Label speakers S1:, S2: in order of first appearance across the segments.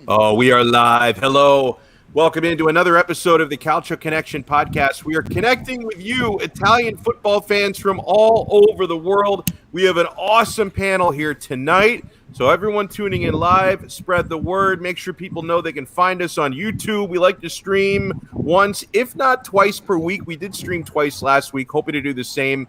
S1: Oh, we are live. Hello. Welcome into another episode of the Calcio Connection podcast. We are connecting with you, Italian football fans from all over the world. We have an awesome panel here tonight. So everyone tuning in live, spread the word. Make sure people know they can find us on YouTube. We like to stream once, if not twice per week. We did stream twice last week. Hoping to do the same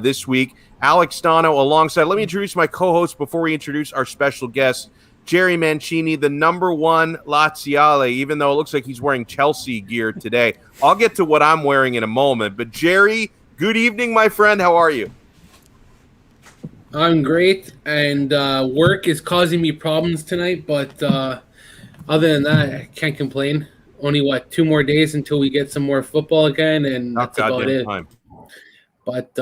S1: this week. Alex Donno alongside. Let me introduce my co-host before we introduce our special guest, Jerry Mancini, the number one Laziale, even though it looks like he's wearing Chelsea gear today. I'll get to what I'm wearing in a moment. But Jerry, good evening, my friend. How are you?
S2: I'm great, and work is causing me problems tonight, but other than that, I can't complain. Only, 2 more days until we get some more football again, and that's about it. Time. But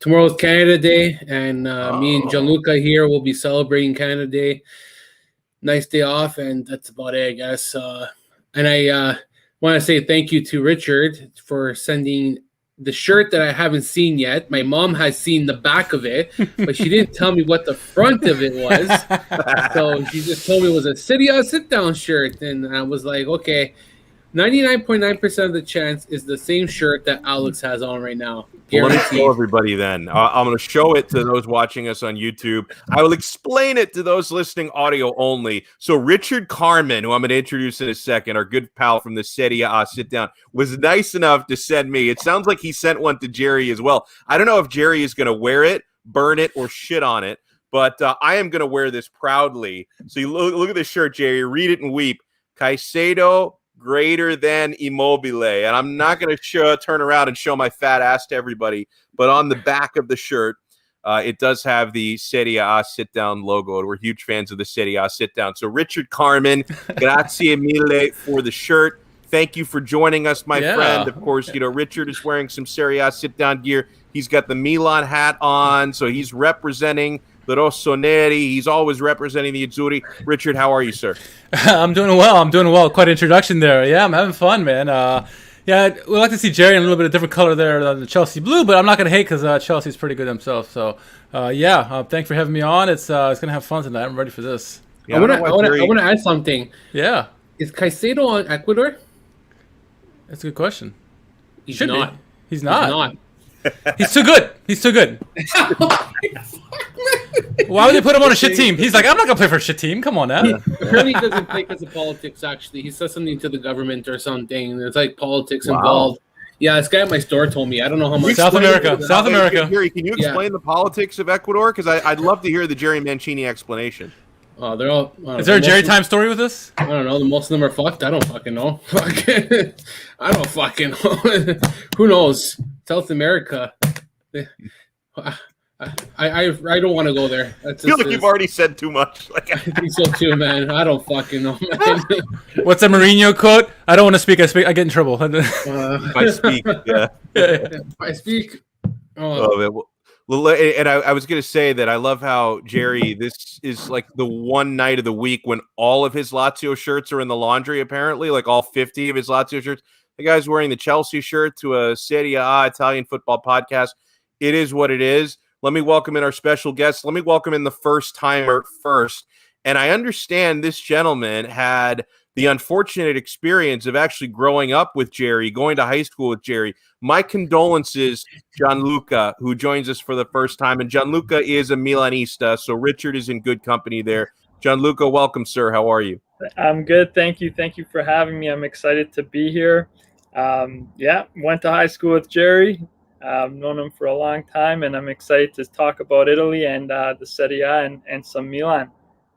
S2: tomorrow's Canada Day, and me and Gianluca here will be celebrating Canada Day. Nice day off, and that's about it, I guess. And I want to say thank you to Richard for sending the shirt that I haven't seen yet. My mom has seen the back of it, but she didn't tell me what the front of it was. So she just told me it was a Serie Sitdown shirt, and I was like, okay, 99.9% of the chance is the same shirt that Alex has on right now.
S1: Well, let me show everybody then. I'm going to show it to those watching us on YouTube. I will explain it to those listening audio only. So Richard Carmen, who I'm going to introduce in a second, our good pal from the Serie Sit-Down, was nice enough to send me. It sounds like he sent one to Jerry as well. I don't know if Jerry is going to wear it, burn it, or shit on it, but I am going to wear this proudly. So you look at this shirt, Jerry. Read it and weep. Caicedo greater than Immobile. And I'm not going to turn around and show my fat ass to everybody, but on the back of the shirt, it does have the Serie A Sit-Down logo. We're huge fans of the Serie A Sit-Down. So Richard Carmen, grazie mille for the shirt. Thank you for joining us, my friend. Of course, Richard is wearing some Serie A Sit-Down gear. He's got the Milan hat on, so he's representing the Rossoneri. He's always representing the Azzurri. Richard, how are you, sir?
S3: I'm doing well. Quite an introduction there. Yeah, I'm having fun, man. We'd like to see Jerry in a little bit of different color there than the Chelsea blue, but I'm not going to hate because Chelsea's pretty good himself. So, thanks for having me on. It's going to have fun tonight. I'm ready for this.
S2: Yeah, I want to add something.
S3: Yeah.
S2: Is Caicedo on Ecuador?
S3: That's a good question.
S2: He's not.
S3: He's not. He's too good. Why would they put him on a shit team? He's like, I'm not going to play for a shit team. Come on now.
S2: Apparently he doesn't play because of politics, actually. He says something to the government or something. There's like politics involved. Yeah, this guy at my store told me. I don't know how much.
S3: South America.
S1: Jerry, can you explain the politics of Ecuador? Because I'd love to hear the Jerry Mancini explanation.
S2: Oh, they're all.
S3: Is there a Jerry time story with this?
S2: I don't know. Most of them are fucked. I don't fucking know. I don't fucking know. Who knows? South America. I don't want to go there.
S1: I feel like you've already said too much.
S2: I think so too, man. I don't fucking know, man.
S3: What's a Mourinho quote? I don't want to speak. I get in trouble.
S1: If I speak, yeah.
S2: If I speak.
S1: Well, and I was going to say that I love how, Jerry, this is like the one night of the week when all of his Lazio shirts are in the laundry, apparently, like all 50 of his Lazio shirts. The guy's wearing the Chelsea shirt to a Serie A Italian football podcast. It is what it is. Let me welcome in our special guest. Let me welcome in the first-timer first. And I understand this gentleman had the unfortunate experience of actually growing up with Jerry, going to high school with Jerry. My condolences, Gianluca, who joins us for the first time. And Gianluca is a Milanista, so Richard is in good company there. Gianluca, welcome, sir. How are you?
S4: I'm good. Thank you. Thank you for having me. I'm excited to be here. Went to high school with Jerry. I've known him for a long time, and I'm excited to talk about Italy and the Serie A and some Milan.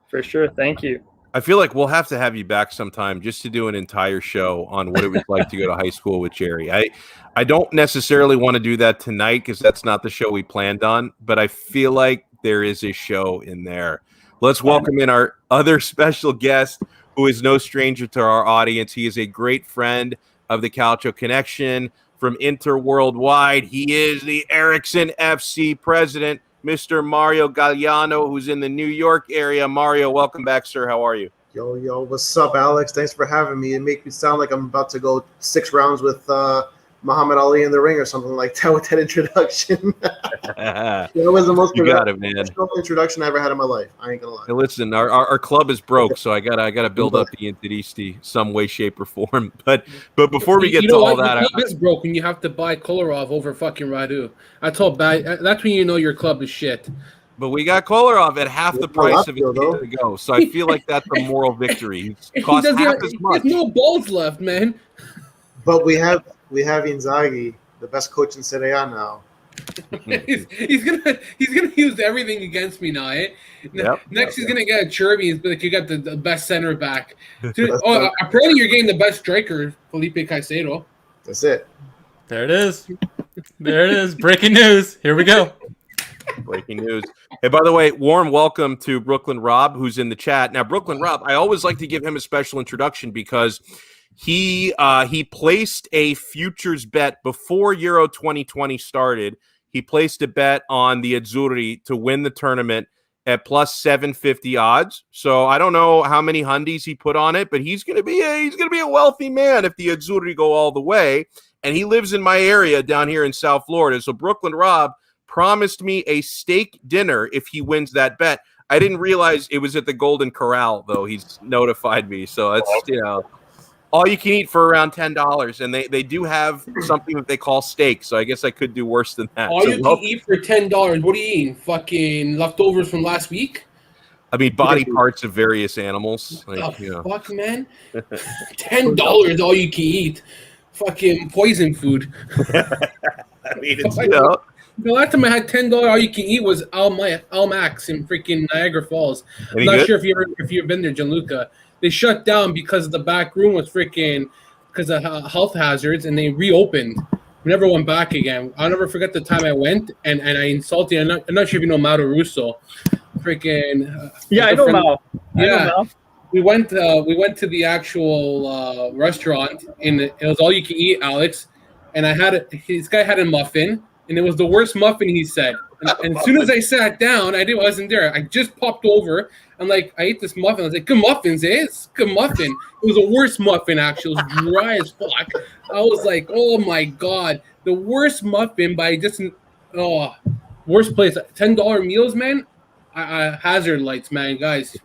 S4: For sure. Thank you.
S1: I feel like we'll have to have you back sometime just to do an entire show on what it was like to go to high school with Jerry. I don't necessarily want to do that tonight because that's not the show we planned on, but I feel like there is a show in there. Let's welcome in our other special guest, who is no stranger to our audience. He is a great friend of the Calcio Connection from Inter Worldwide. He is the Ericsson FC president, Mr. Mario Galliano, who's in the New York area. Mario, welcome back, sir. How are you?
S5: Yo, what's up, Alex? Thanks for having me. It makes me sound like I'm about to go 6 rounds with Muhammad Ali in the ring or something like that with that introduction. It was the most professional introduction I ever had in my life. I ain't gonna lie.
S1: Hey, listen, our club is broke, so I gotta build up the Interisti some way, shape, or form. But before we get to all that,
S2: your club is broke when you have to buy Kolarov over fucking Radu. That's when you know your club is shit.
S1: But we got Kolarov at half the price of a year ago, so I feel like that's a moral victory. He costs half as much.
S2: He has no balls left, man.
S5: But we have Inzaghi, the best coach in Serie A now.
S2: he's gonna use everything against me now. Next, he's gonna get a Cherby and be like, "You got the best center back." Apparently, you're getting the best striker, Felipe Caicedo.
S5: That's it.
S3: There it is. There it is. Breaking news. Here we go.
S1: Breaking news. Hey, by the way, warm welcome to Brooklyn Rob, who's in the chat. Now, Brooklyn Rob, I always like to give him a special introduction because he placed a futures bet before Euro 2020 started. He placed a bet on the Azzurri to win the tournament at plus 750 odds. So I don't know how many hundies he put on it, but he's gonna be a wealthy man if the Azzurri go all the way. And he lives in my area down here in South Florida. So Brooklyn Rob promised me a steak dinner if he wins that bet. I didn't realize it was at the Golden Corral, though. He's notified me. So it's, all you can eat for around $10. And they do have something that they call steak. So I guess I could do worse than that.
S2: All you can eat for $10. What are you eating? Fucking leftovers from last week?
S1: I mean, body parts of various animals.
S2: Fuck, man. $10 all you can eat. Fucking poison food.
S1: I mean, it's,
S2: the last time I had $10 all you can eat was Max in freaking Niagara Falls. I'm not sure if you've been there, Gianluca. They shut down because the back room was freaking because of health hazards, and they reopened. We never went back again. I'll never forget the time I went and I insulted. I'm not sure if you know Mauro Russo. Freaking
S4: I know Mao. Yeah.
S2: We went to the actual restaurant, and it was all you can eat, Alex. And this guy had a muffin, and it was the worst muffin, he said. And as soon as I sat down, wasn't there. I just popped over. I'm like, I ate this muffin. I was like, good muffins, eh? It's a good muffin. It was the worst muffin, actually. It was dry as fuck. I was like, oh my God. The worst muffin by just, worst place. $10 meals, man. Hazard lights, man, guys.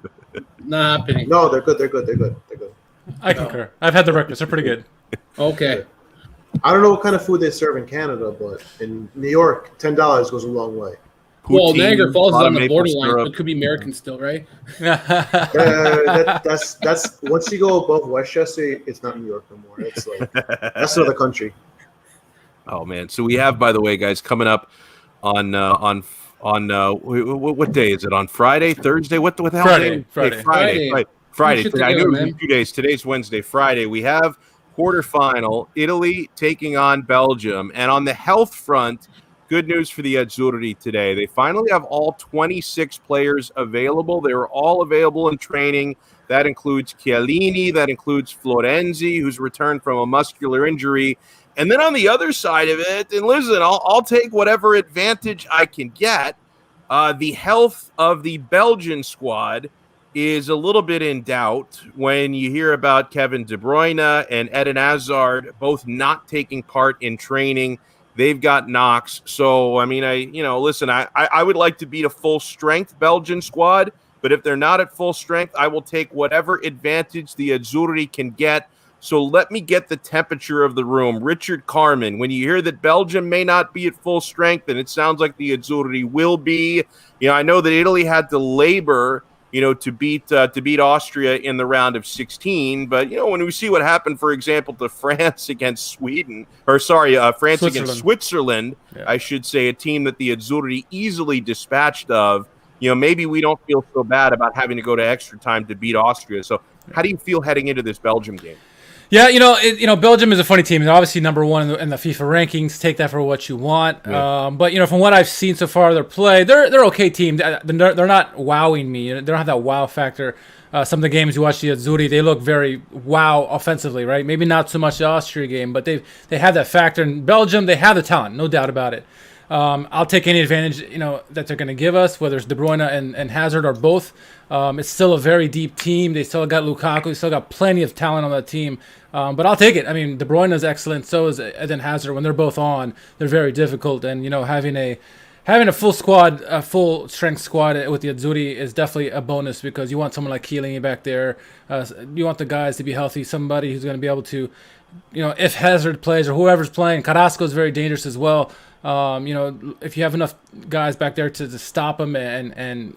S2: Not happening.
S5: No, they're good. They're good.
S3: I concur. I've had the breakfast. They're pretty good.
S2: Okay.
S5: I don't know what kind of food they serve in Canada, but in New York, $10 goes a long way.
S2: Well, Niagara Falls is on the borderline, so it could be American still, right?
S5: That's once you go above Westchester, it's not New York no more. It's like that's another country.
S1: Oh man! So we have, by the way, guys, coming up on what day is it? On Friday, Thursday? What the hell?
S3: Friday.
S1: Friday. I knew it was in 2 days. Today's Wednesday. Friday. We have quarterfinal, Italy taking on Belgium, and on the health front. Good news for the Azzurri today. They finally have all 26 players available. They were all available in training. That includes Chiellini. That includes Florenzi, who's returned from a muscular injury. And then on the other side of it, and listen, I'll take whatever advantage I can get. The health of the Belgian squad is a little bit in doubt when you hear about Kevin De Bruyne and Eden Hazard both not taking part in training. They've got knocks. So, I mean, I would like to beat a full-strength Belgian squad, but if they're not at full strength, I will take whatever advantage the Azzurri can get. So let me get the temperature of the room. Richard Carmen, when you hear that Belgium may not be at full strength, and it sounds like the Azzurri will be, I know that Italy had to labor to beat Austria in the round of 16. But, when we see what happened, for example, to France against France against Switzerland, yeah. I should say, a team that the Azzurri easily dispatched of, maybe we don't feel so bad about having to go to extra time to beat Austria. So how do you feel heading into this Belgium game?
S3: Yeah, Belgium is a funny team. They're obviously number one in the FIFA rankings. Take that for what you want. Yeah. But from what I've seen so far, their play, they're okay team. They're not wowing me. They don't have that wow factor. Some of the games you watch the Azzurri, they look very wow offensively, right? Maybe not so much the Austria game, but they have that factor. In Belgium, they have the talent, no doubt about it. I'll take any advantage that they're going to give us, whether it's De Bruyne and Hazard or both. It's still a very deep team. They still got Lukaku. They still got plenty of talent on that team. But I'll take it. I mean, De Bruyne is excellent. So is Eden Hazard. When they're both on, they're very difficult. And having a full squad, a full strength squad with the Azzurri is definitely a bonus, because you want someone like Chiellini back there. You want the guys to be healthy. Somebody who's going to be able to, if Hazard plays or whoever's playing. Carrasco is very dangerous as well. If you have enough guys back there to stop him and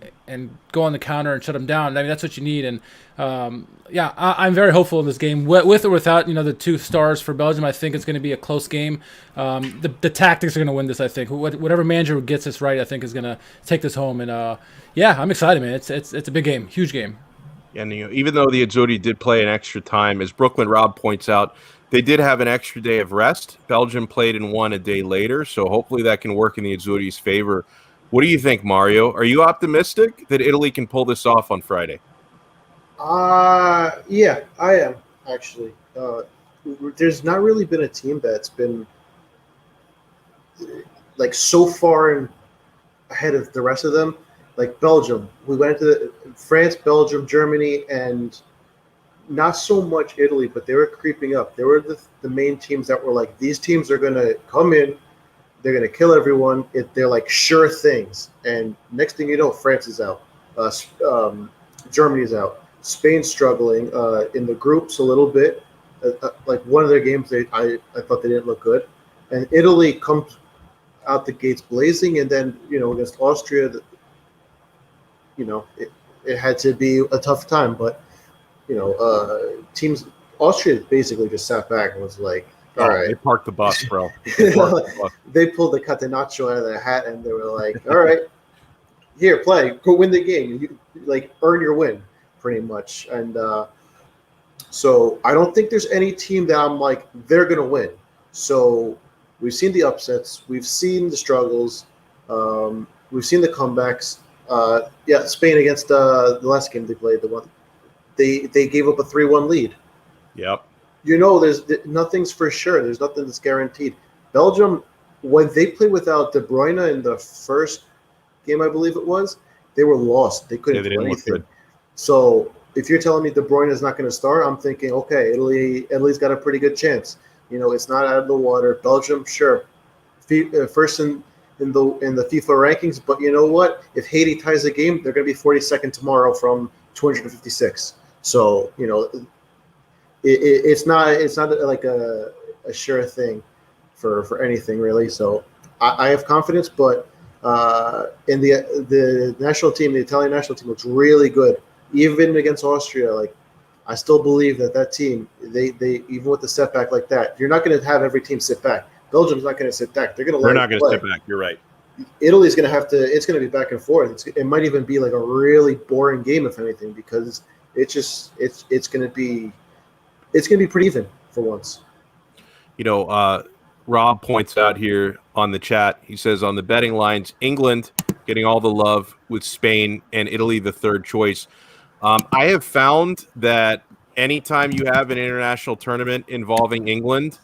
S3: go on the counter and shut him down, I mean, that's what you need. And I'm very hopeful in this game, with or without the 2 stars for Belgium. I think it's going to be a close game. The tactics are going to win this. I think whatever manager gets this right, I think is going to take this home. And I'm excited, man. It's a big game, huge game.
S1: And even though the Azzurri did play an extra time, as Brooklyn Rob points out, they did have an extra day of rest. Belgium played and won a day later, so hopefully that can work in the Azzurri's favor. What do you think, Mario? Are you optimistic that Italy can pull this off on Friday?
S5: Yeah, I am, actually. There's not really been a team that's been like so far ahead of the rest of them. Like Belgium, we went into France, Belgium, Germany, and not so much Italy, but they were creeping up. They were the main teams that were like, these teams are going to come in, they're going to kill everyone. They're like sure things. And next thing you know, France is out. Germany is out. Spain's struggling in the groups a little bit. Like one of their games, I thought they didn't look good. And Italy comes out the gates blazing, and then, against Austria, it had to be a tough time. But Austria basically just sat back and was like, all right.
S1: They parked the bus, bro.
S5: They pulled the catenaccio out of their hat, and they were like, all right, here, play. Go win the game. You, earn your win, pretty much. And so I don't think there's any team that I'm like, they're going to win. So we've seen the upsets. We've seen the struggles. We've seen the comebacks. Spain against the last game they played, the one they gave up a 3-1 lead.
S1: Yep.
S5: There's nothing's for sure. There's nothing that's guaranteed. Belgium, when they played without De Bruyne in the first game, I believe it was, they were lost. They couldn't do anything. So if you're telling me De Bruyne is not going to start, I'm thinking, okay, Italy's got a pretty good chance. It's not out of the water. Belgium, sure, first in the FIFA rankings, but you know what? If Haiti ties the game, they're going to be 42nd tomorrow from 256. So it's not like a sure thing for anything really. So I have confidence, but in the national team, the Italian national team looks really good, even against Austria. Like I still believe that team, they even with the setback like that, you're not going to have every team sit back. Belgium's not going to sit back. They're not going to sit back.
S1: You're right.
S5: Italy's going to have to. It's going to be back and forth. It might even be like a really boring game, if anything, because it's going to be pretty even for once.
S1: Rob points out here on the chat. He says on the betting lines, England getting all the love with Spain and Italy the third choice. I have found that anytime you have an international tournament involving England,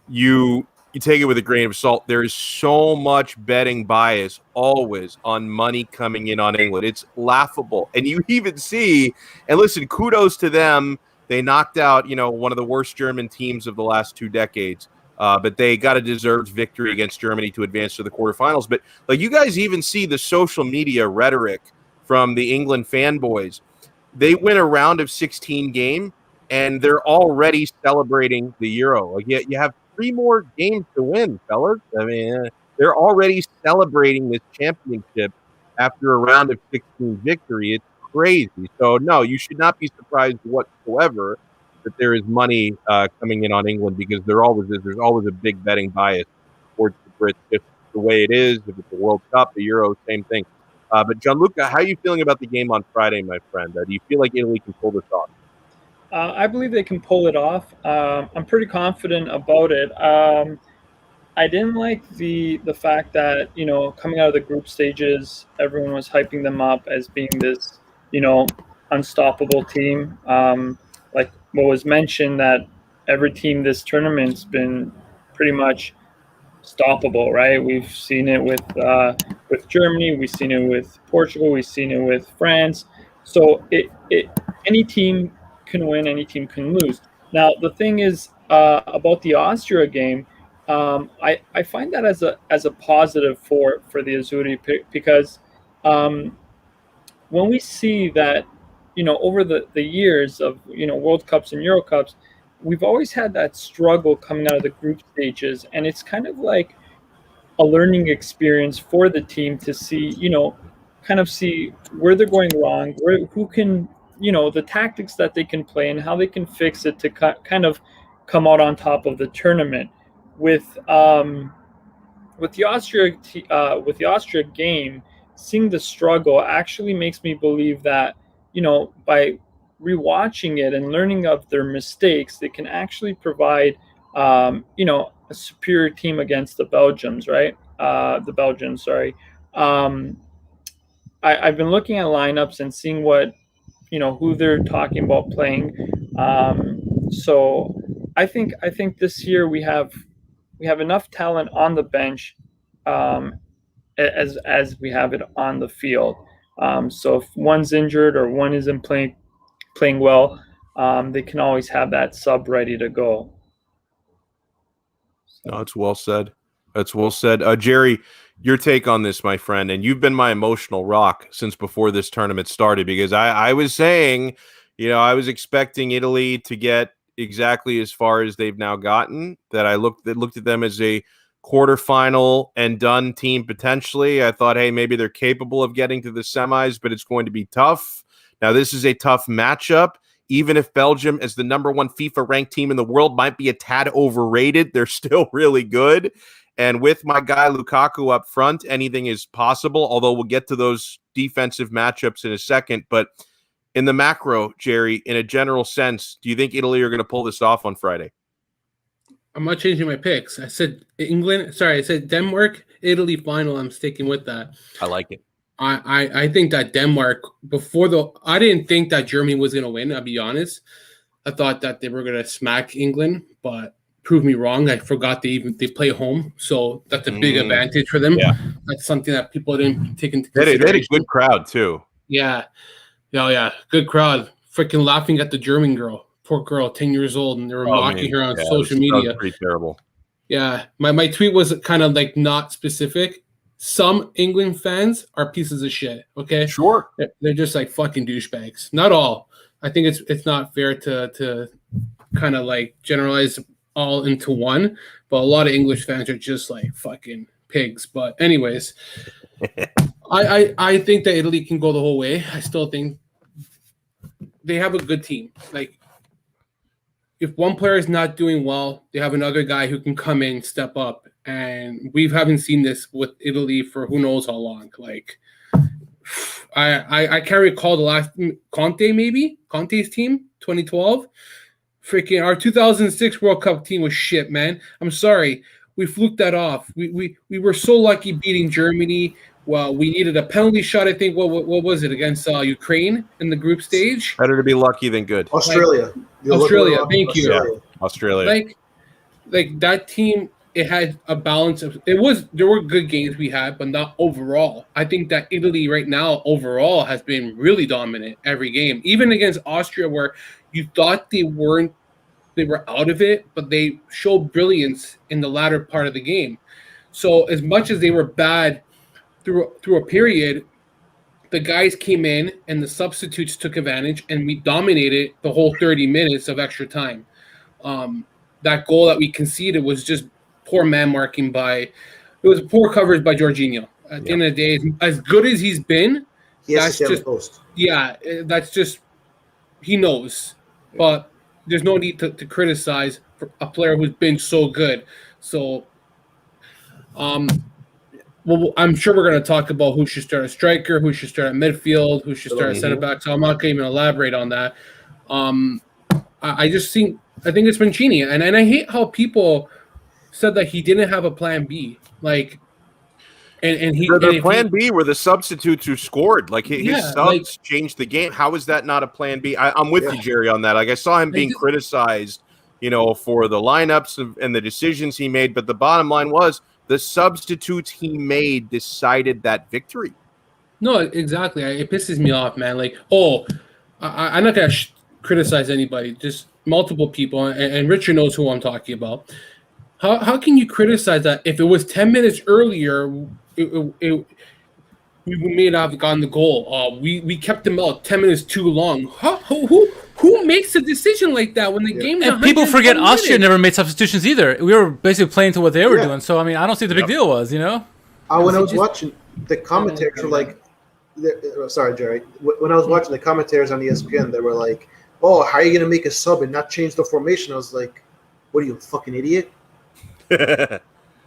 S1: you take it with a grain of salt. There is so much betting bias always on money coming in on England. It's laughable. And you even see, and listen, kudos to them. They knocked out, one of the worst German teams of the last 2 decades. But they got a deserved victory against Germany to advance to the quarterfinals. But you guys even see the social media rhetoric from the England fanboys. They win a round of 16 game, and they're already celebrating the Euro. You have 3 more games to win, fellas. I mean, they're already celebrating this championship after a round of 16 victory. It's crazy. So, no, you should not be surprised whatsoever that there is money coming in on England, because there's always a big betting bias towards the Brits. Just the way it is. If it's the World Cup, the Euro, same thing. But Gianluca, how are you feeling about the game on Friday, my friend? Do you feel like Italy can pull this off?
S4: I believe they can pull it off. I'm pretty confident about it. I didn't like the fact that, coming out of the group stages, everyone was hyping them up as being this, unstoppable team. Like what was mentioned, that every team this tournament's been pretty much stoppable, right? We've seen it with Germany, we've seen it with Portugal, we've seen it with France. So any team can win, any team can lose. Now the thing is about the Austria game, I find that as a positive for the Azzurri pick, because when we see that, over the years of, World Cups and Euro Cups, we've always had that struggle coming out of the group stages, and it's kind of like a learning experience for the team to see, kind of see where they're going wrong, who can, the tactics that they can play and how they can fix it to kind of come out on top of the tournament. With the Austria game, seeing the struggle actually makes me believe that, by rewatching it and learning of their mistakes, they can actually provide, a superior team against the Belgians, right? The Belgians, sorry. I've been looking at lineups and seeing what, who they're talking about playing. So I think this year we have enough talent on the bench, as we have it on the field. So if one's injured or one isn't playing well, they can always have that sub ready to go.
S1: No, it's well said. That's well said. Jerry, your take on this, my friend, and you've been my emotional rock since before this tournament started, because I was saying, I was expecting Italy to get exactly as far as they've now gotten, that I looked at them as a quarterfinal and done team potentially. I thought, hey, maybe they're capable of getting to the semis, but it's going to be tough. Now, this is a tough matchup. Even if Belgium, as the number one FIFA ranked team in the world, might be a tad overrated, they're still really good. And with my guy Lukaku up front, anything is possible, although we'll get to those defensive matchups in a second. But in the macro, Jerry, in a general sense, do you think Italy are going to pull this off on Friday?
S2: I'm not changing my picks. I said England. Sorry, I said Denmark, Italy final. I'm sticking with that.
S1: I like it.
S2: I think that Denmark, I didn't think that Germany was going to win, I'll be honest. I thought that they were going to smack England, but prove me wrong. I forgot they play home, so that's a big advantage for them.
S1: Yeah.
S2: That's something that people didn't take into consideration.
S1: They had a good crowd, too.
S2: Yeah. Good crowd. Freaking laughing at the German girl. Poor girl, 10 years old, and they were mocking her on social media.
S1: That was pretty terrible.
S2: Yeah. My tweet was kind of like not specific. Some England fans are pieces of shit, okay?
S1: Sure.
S2: They're just like fucking douchebags. Not all. I think it's not fair to kind of like generalize all into one, but a lot of English fans are just like fucking pigs. But anyways, I think that Italy can go the whole way. I still think they have a good team. Like, if one player is not doing well, they have another guy who can come in, step up. And we haven't seen this with Italy for who knows how long. Like, I can't recall the last Conte's team, 2012. Freaking our 2006 World Cup team was shit, man. I'm sorry, we fluked that off. We were so lucky beating Germany. Well, we needed a penalty shot. I think what was it against Ukraine in the group stage?
S1: Better to be lucky than good.
S5: Australia.
S2: Australia. Thank you.
S1: Yeah, Australia.
S2: Like that team. It had a balance of there were good games we had, but not overall. I think that Italy right now overall has been really dominant every game, even against Austria, where you thought they were out of it, but they showed brilliance in the latter part of the game. So as much as they were bad through a period, the guys came in and the substitutes took advantage, and we dominated the whole 30 minutes of extra time. That goal that we conceded was just poor man marking it was poor coverage by Jorginho. At the end of the day, as good as he's been,
S5: that's just post.
S2: Yeah, that's just he knows. But there's no need to criticize a player who's been so good. So, well, I'm sure we're going to talk about who should start a striker, who should start at midfield, who should start at center back. So I'm not going to even elaborate on that. I think it's Mancini, and I hate how people said that he didn't have a plan B. Like, and he
S1: the plan B were the substitutes who scored. Like his subs changed the game. How is that not a plan B? I'm with you, Jerry, on that. Like I saw him being criticized, for the lineups and the decisions he made. But the bottom line was the substitutes he made decided that victory.
S2: No, exactly. It pisses me off, man. Like, I'm not going to criticize anybody, just multiple people, and Richard knows who I'm talking about. How can you criticize that if it was 10 minutes earlier, we may not have gotten the goal? We kept them out 10 minutes too long. Who makes a decision like that when the game is?
S3: And people forget Austria never made substitutions either. We were basically playing to what they were doing. So, I mean, I don't see what the big deal was, you know?
S5: When I was watching, the commentators were like, sorry, Jerry. When I was watching the commentators on ESPN, they were like, "Oh, how are you going to make a sub and not change the formation?" I was like, "What are you, a fucking idiot?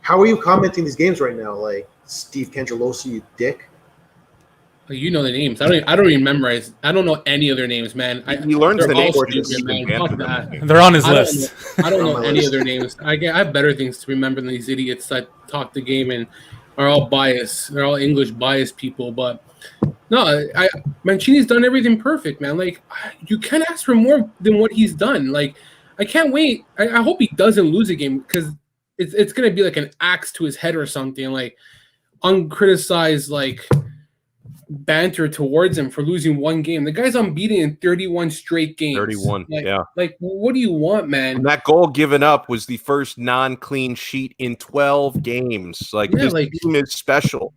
S5: How are you commenting these games right now, like Steve Cangelosi, you dick?"
S2: You know the names. I don't even memorize. I don't know any of their names, man.
S1: He learns the names.
S3: They're on his list.
S2: I don't know any of their names. I have better things to remember than these idiots that talk the game and are all biased. They're all English biased people, but. No, Mancini's done everything perfect, man. Like, you can't ask for more than what he's done. Like, I can't wait. I hope he doesn't lose a game because it's going to be like an axe to his head or something, like uncriticized, like banter towards him for losing one game. The guy's unbeaten in 31 straight games.
S1: 31, yeah.
S2: Like, what do you want, man?
S1: And that goal given up was the first non-clean sheet in 12 games. Like, this team is special.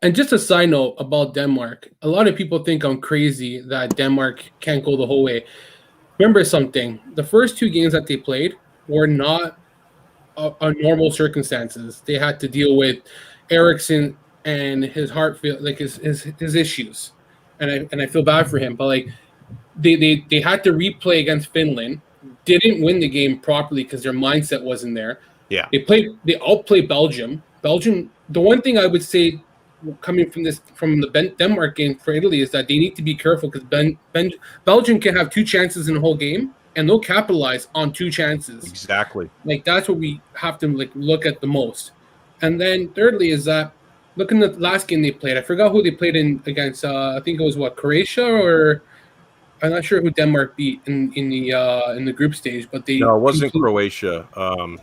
S2: And just a side note about Denmark, a lot of people think I'm crazy that Denmark can't go the whole way. Remember something, the first 2 games that they played were not a normal circumstances. They had to deal with Eriksson and his heart, like his issues. And I feel bad for him, but like they had to replay against Finland, didn't win the game properly because their mindset wasn't there.
S1: Yeah.
S2: They outplayed Belgium. Belgium, the one thing I would say coming from the Denmark game for Italy is that they need to be careful because Belgium can have 2 chances in the whole game and they'll capitalize on 2 chances.
S1: Exactly.
S2: Like, that's what we have to look at the most. And then thirdly is that look in the last game they played. I forgot who they played against. I think it was Croatia, or I'm not sure who Denmark beat in the group stage. But it
S1: wasn't Croatia.
S2: I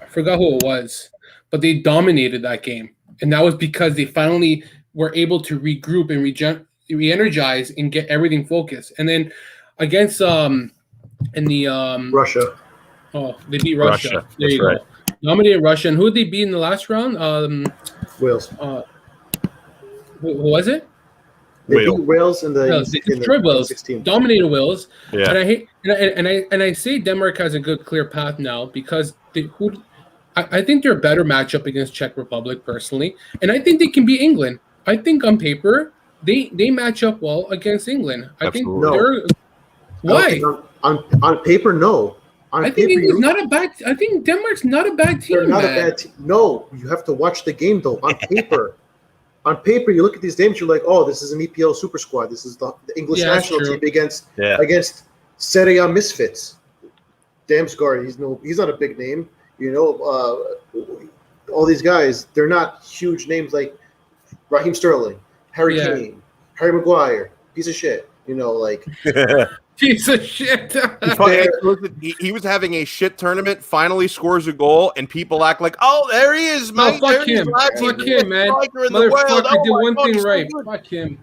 S2: forgot who it was, but they dominated that game. And that was because they finally were able to regroup and re-energize and get everything focused. And then against
S5: Russia.
S2: Oh, they beat Russia. There
S1: That's
S2: you
S1: right.
S2: go. Dominated Russia. And who did they beat in the last round?
S5: Wales.
S2: Who was it?
S5: They beat Wales in the
S2: 16. Dominated Wales.
S1: Yeah.
S2: And I say Denmark has a good clear path now because I think they're a better matchup against Czech Republic personally, and I think they can beat England. I think on paper they match up well against England. I
S1: Absolutely.
S2: think they're why
S5: on paper no.
S2: I think England's not a bad. I think Denmark's not a bad team.
S5: They're not a bad team. No, you have to watch the game though. On paper, you look at these names, you're like, oh, this is an EPL super squad. This is the English national team against Serie misfits. Damsgaard, he's not a big name. You know, all these guys, they're not huge names like Raheem Sterling, Harry Kane, Harry Maguire, piece of shit. You know, like
S2: piece of shit.
S1: He was having a shit tournament, finally scores a goal, and people act like, oh, there he is, man.
S2: No, fuck him. Fuck him, man. Motherfucker did one thing right. Fuck him.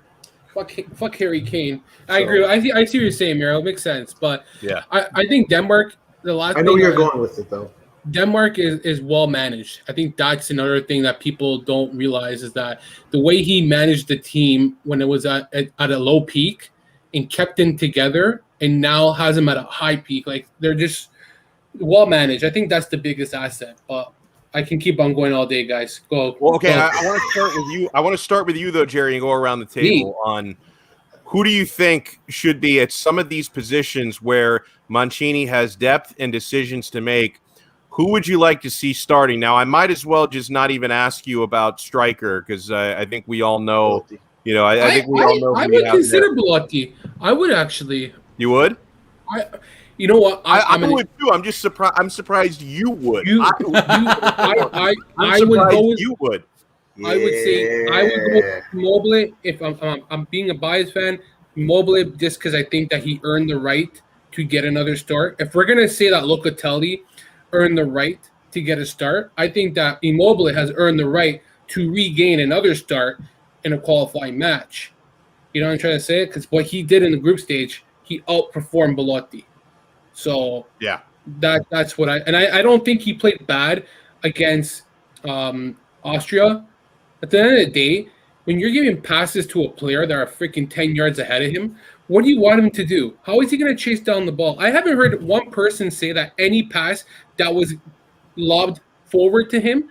S2: Fuck Harry Kane. I agree. I see what you're saying, Miro. It makes sense. But
S1: yeah,
S2: I think Denmark,
S5: I know where you're going with it, though.
S2: Denmark is well managed. I think that's another thing that people don't realize is that the way he managed the team when it was at a low peak and kept them together and now has them at a high peak. Like, they're just well managed. I think that's the biggest asset. But I can keep on going all day, guys. Go.
S1: Well, okay.
S2: Go.
S1: I want to start with you. I want to start with you, though, Jerry, and go around the table on who do you think should be at some of these positions where Mancini has depth and decisions to make. Who would you like to see starting? Now, I might as well just not even ask you about striker because I think we all know. You know, I think we all know.
S2: I would consider Bellotti. I would actually.
S1: You would?
S2: You know what?
S1: I would too. I'm just surprised. I'm surprised you would.
S2: I would go with
S1: you would.
S2: I would say I would go with Immobile if I'm being a biased fan. Immobile just because I think that he earned the right to get another start. If we're gonna say that Lucarelli earned the right to get a start. I think that Immobile has earned the right to regain another start in a qualifying match. You know what I'm trying to say? Because what he did in the group stage, he outperformed Belotti. So
S1: yeah,
S2: that's what I don't think he played bad against Austria. At the end of the day, when you're giving passes to a player that are freaking 10 yards ahead of him, what do you want him to do? How is he going to chase down the ball? I haven't heard one person say that any pass that was lobbed forward to him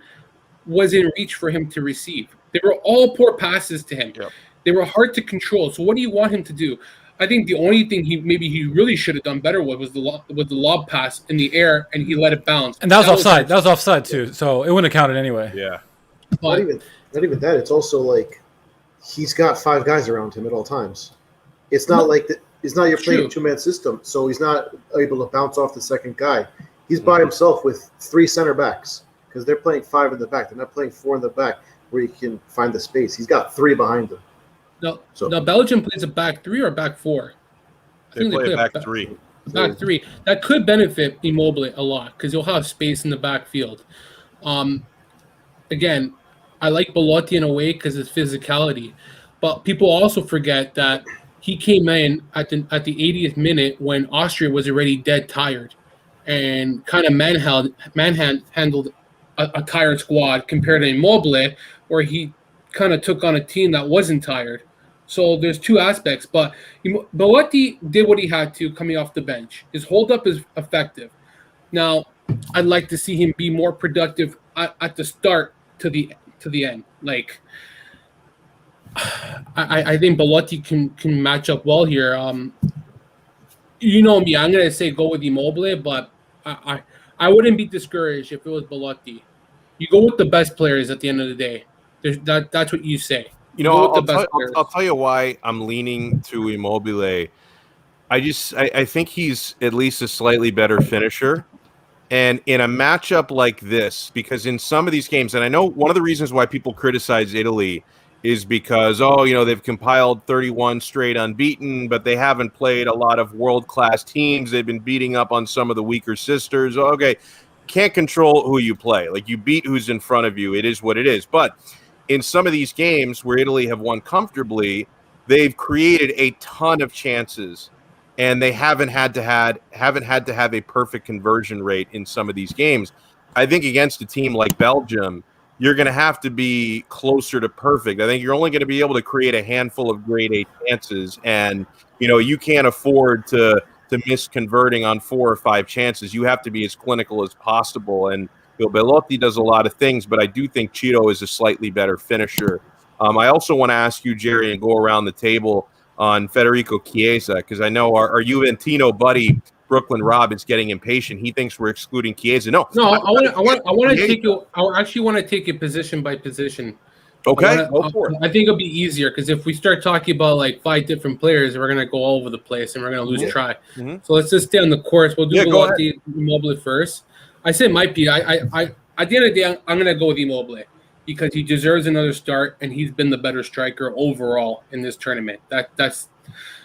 S2: was in reach for him to receive. They were all poor passes to him.
S1: Yep.
S2: They were hard to control. So what do you want him to do? I think the only thing he really should have done better was the lob pass in the air, and he let it bounce.
S3: And that was offside. That was offside too, so it wouldn't have counted anyway.
S1: Yeah.
S5: Not even that. It's also like he's got 5 guys around him at all times. It's not like that. It's not you're playing a 2-man system, so he's not able to bounce off the second guy. He's by himself with 3 center backs because they're playing 5 in the back. They're not playing 4 in the back where you can find the space. He's got 3 behind him.
S2: Now Belgium plays a back 3 or back 4.
S1: They play a back 3.
S2: Back 3. That could benefit Immobile a lot because you'll have space in the backfield. Again, I like Belotti in a way because it's physicality, but people also forget that he came in at the 80th minute when Austria was already dead tired, and kind of manhandled a tired squad compared to Immobile, where he kind of took on a team that wasn't tired. So there's 2 aspects, but Belotti did what he had to coming off the bench. His hold-up is effective. Now, I'd like to see him be more productive at the start to the end. Like, I think Belotti can match up well here. You know me, I'm gonna say go with Immobile, but I wouldn't be discouraged if it was Belotti. You go with the best players at the end of the day. That's what you say.
S1: You know, I'll tell you why I'm leaning to Immobile. I think he's at least a slightly better finisher. And in a matchup like this, because in some of these games, and I know one of the reasons why people criticize Italy is because, they've compiled 31 straight unbeaten, but they haven't played a lot of world-class teams. They've been beating up on some of the weaker sisters. Okay, can't control who you play. Like, you beat who's in front of you. It is what it is. But in some of these games where Italy have won comfortably, they've created a ton of chances, and they haven't had to have a perfect conversion rate in some of these games. I think against a team like Belgium, you're going to have to be closer to perfect. I think you're only going to be able to create a handful of grade A chances, and you can't afford to miss converting on 4 or 5 chances. You have to be as clinical as possible, and Belotti does a lot of things, but I do think Cheeto is a slightly better finisher. I also want to ask you, Jerry, and go around the table on Federico Chiesa, because I know our Juventino buddy Brooklyn Rob is getting impatient. He thinks we're excluding Chiesa. No,
S2: I want to take you. I actually want to take it position by position.
S1: Okay, go for it.
S2: I think it'll be easier because if we start talking about like 5 different players, we're gonna go all over the place and we're gonna lose track. Mm-hmm. So let's just stay on the course. We'll do Immobile first. I say it might be. I at the end of the day, I'm gonna go with Immobile because he deserves another start and he's been the better striker overall in this tournament.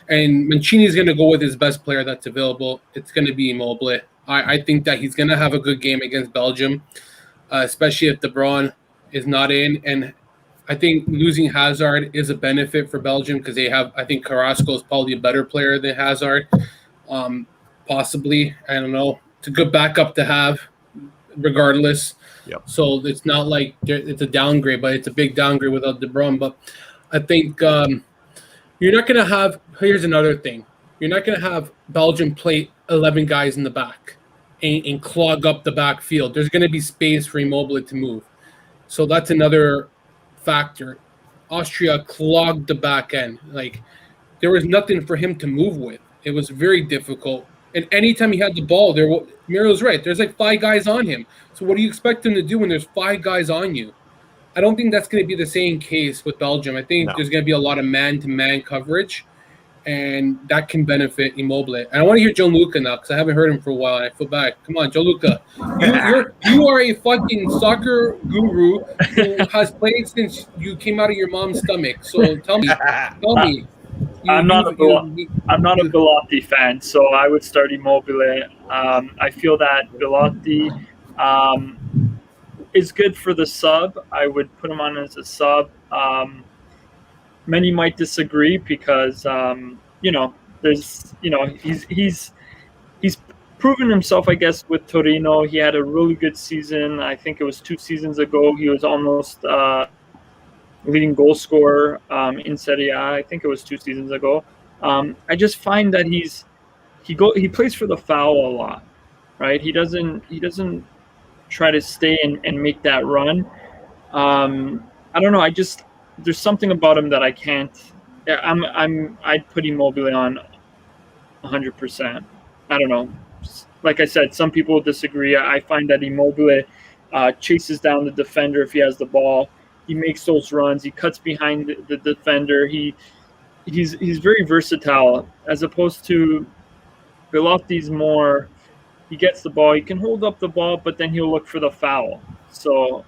S2: And Mancini's going to go with his best player that's available. It's going to be Immobile. I think that he's going to have a good game against Belgium, especially if De Bruyne is not in. And I think losing Hazard is a benefit for Belgium because I think Carrasco is probably a better player than Hazard. Possibly. I don't know. It's a good backup to have regardless.
S1: Yep.
S2: So it's not like it's a downgrade, but it's a big downgrade without De Bruyne. But I think you're not going to have – here's another thing. You're not going to have Belgium play 11 guys in the back and clog up the backfield. There's going to be space for Immobile to move. So that's another factor. Austria clogged the back end. Like, there was nothing for him to move with. It was very difficult. And anytime he had the ball, Muriel's right. There's like 5 guys on him. So what do you expect him to do when there's 5 guys on you? I don't think that's going to be the same case with Belgium. I think there's going to be a lot of man-to-man coverage, and that can benefit Immobile. And I want to hear Gianluca now because I haven't heard him for a while, and I feel bad. Come on, Gianluca. You are a fucking soccer guru who has played since you came out of your mom's stomach. So tell me.
S4: I'm not a Belotti fan, so I would start Immobile. I feel that Belotti is good for the sub. I would put him on as a sub. Many might disagree because there's he's proven himself, I guess, with Torino. He had a really good season. I think it was 2 seasons ago. He was almost leading goal scorer in Serie A. I think it was 2 seasons ago. I just find that he plays for the foul a lot, right? He doesn't try to stay and make that run. I don't know. There's something about him that I can't. I'd put Immobile on 100%. I don't know. Like I said, some people disagree. I find that Immobile chases down the defender if he has the ball. He makes those runs. He cuts behind the defender. He's very versatile, as opposed to Belotti's more. He gets the ball. He can hold up the ball, but then he'll look for the foul. So